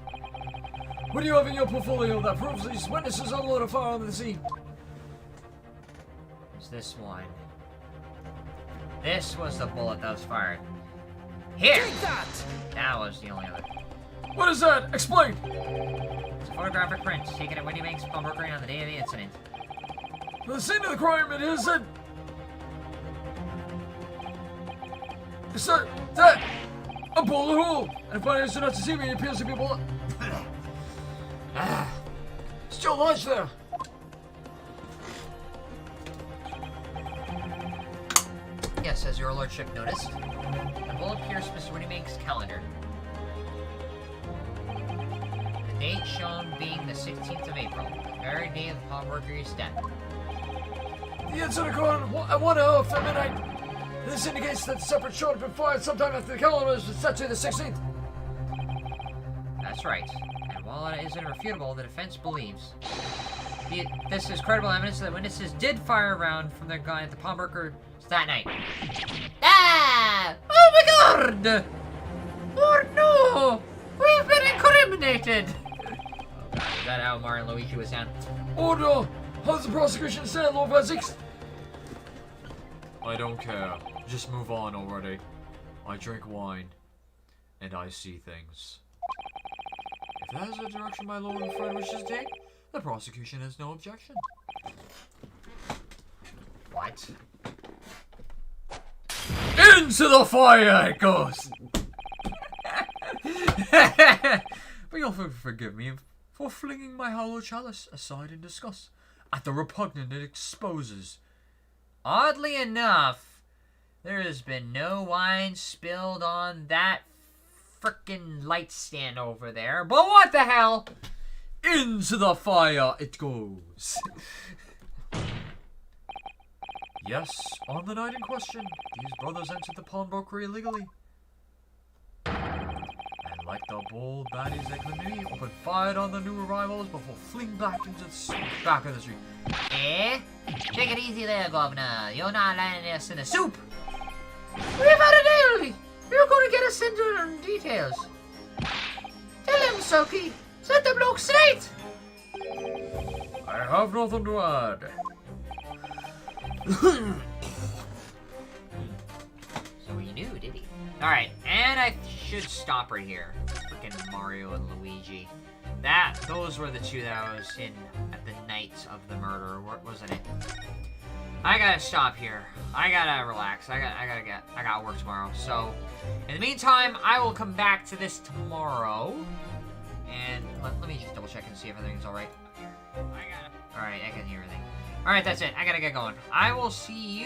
What do you have in your portfolio that proves these witnesses unloaded a fire on the scene? It's this one. This was the bullet that was fired. Here! Take that! That was the only other. What is that? Explain! It's a photographic print taken at Winnie Manx pawnbrokery on the day of the incident. For the scene of the crime, it is a... Sir, that... a bullet hole! And if I answer not to see me, it appears to be a bullet... Still lodged there! Yes, as your lordship noticed, the bullet pierced Mr. Winnie Manx's calendar. The date shown being the 16th of April, the very day of the pawnbroker's death. The incident occurred at 1 hour after midnight. This indicates that the separate shot had been fired sometime after the calendar was set to the 16th. That's right. And while it is irrefutable, the defense believes this is credible evidence that witnesses did fire a round from their gun at the pawnbroker that night. Ah! Oh my god! Oh no! We've been incriminated! Oh god, is that how Mario and Luigi was sound? Order! How does the prosecution stand, Lord Garnetzx? I don't care. Just move on already. I drink wine, and I see things. If that is the direction my lord and friend wishes to take, the prosecution has no objection. What? Into the fire it goes! But you'll forgive me for flinging my hollow chalice aside in disgust at the repugnant it exposes. Oddly enough, there has been no wine spilled on that frickin' light stand over there. But what the hell? Into the fire it goes. Yes, on the night in question, these brothers entered the pawnbroker illegally. And like the bold baddies they could opened fire on the new arrivals before fleeing back into the back of the street. Eh? Take it easy there, Governor. You're not landing us in the soup. We've had a daily. You're going to get us into details. Tell him, Soki. Set the bloke straight. I have nothing to add. So he knew, did he? Alright, and I should stop right here. Frickin' Mario and Luigi. Those were the two that I was in at the night of the murder, wasn't it? I gotta stop here. I gotta relax. I got work tomorrow. So, in the meantime, I will come back to this tomorrow. And let me just double check and see if everything's alright. Alright, I can hear everything. Alright, that's it. I gotta get going. I will see you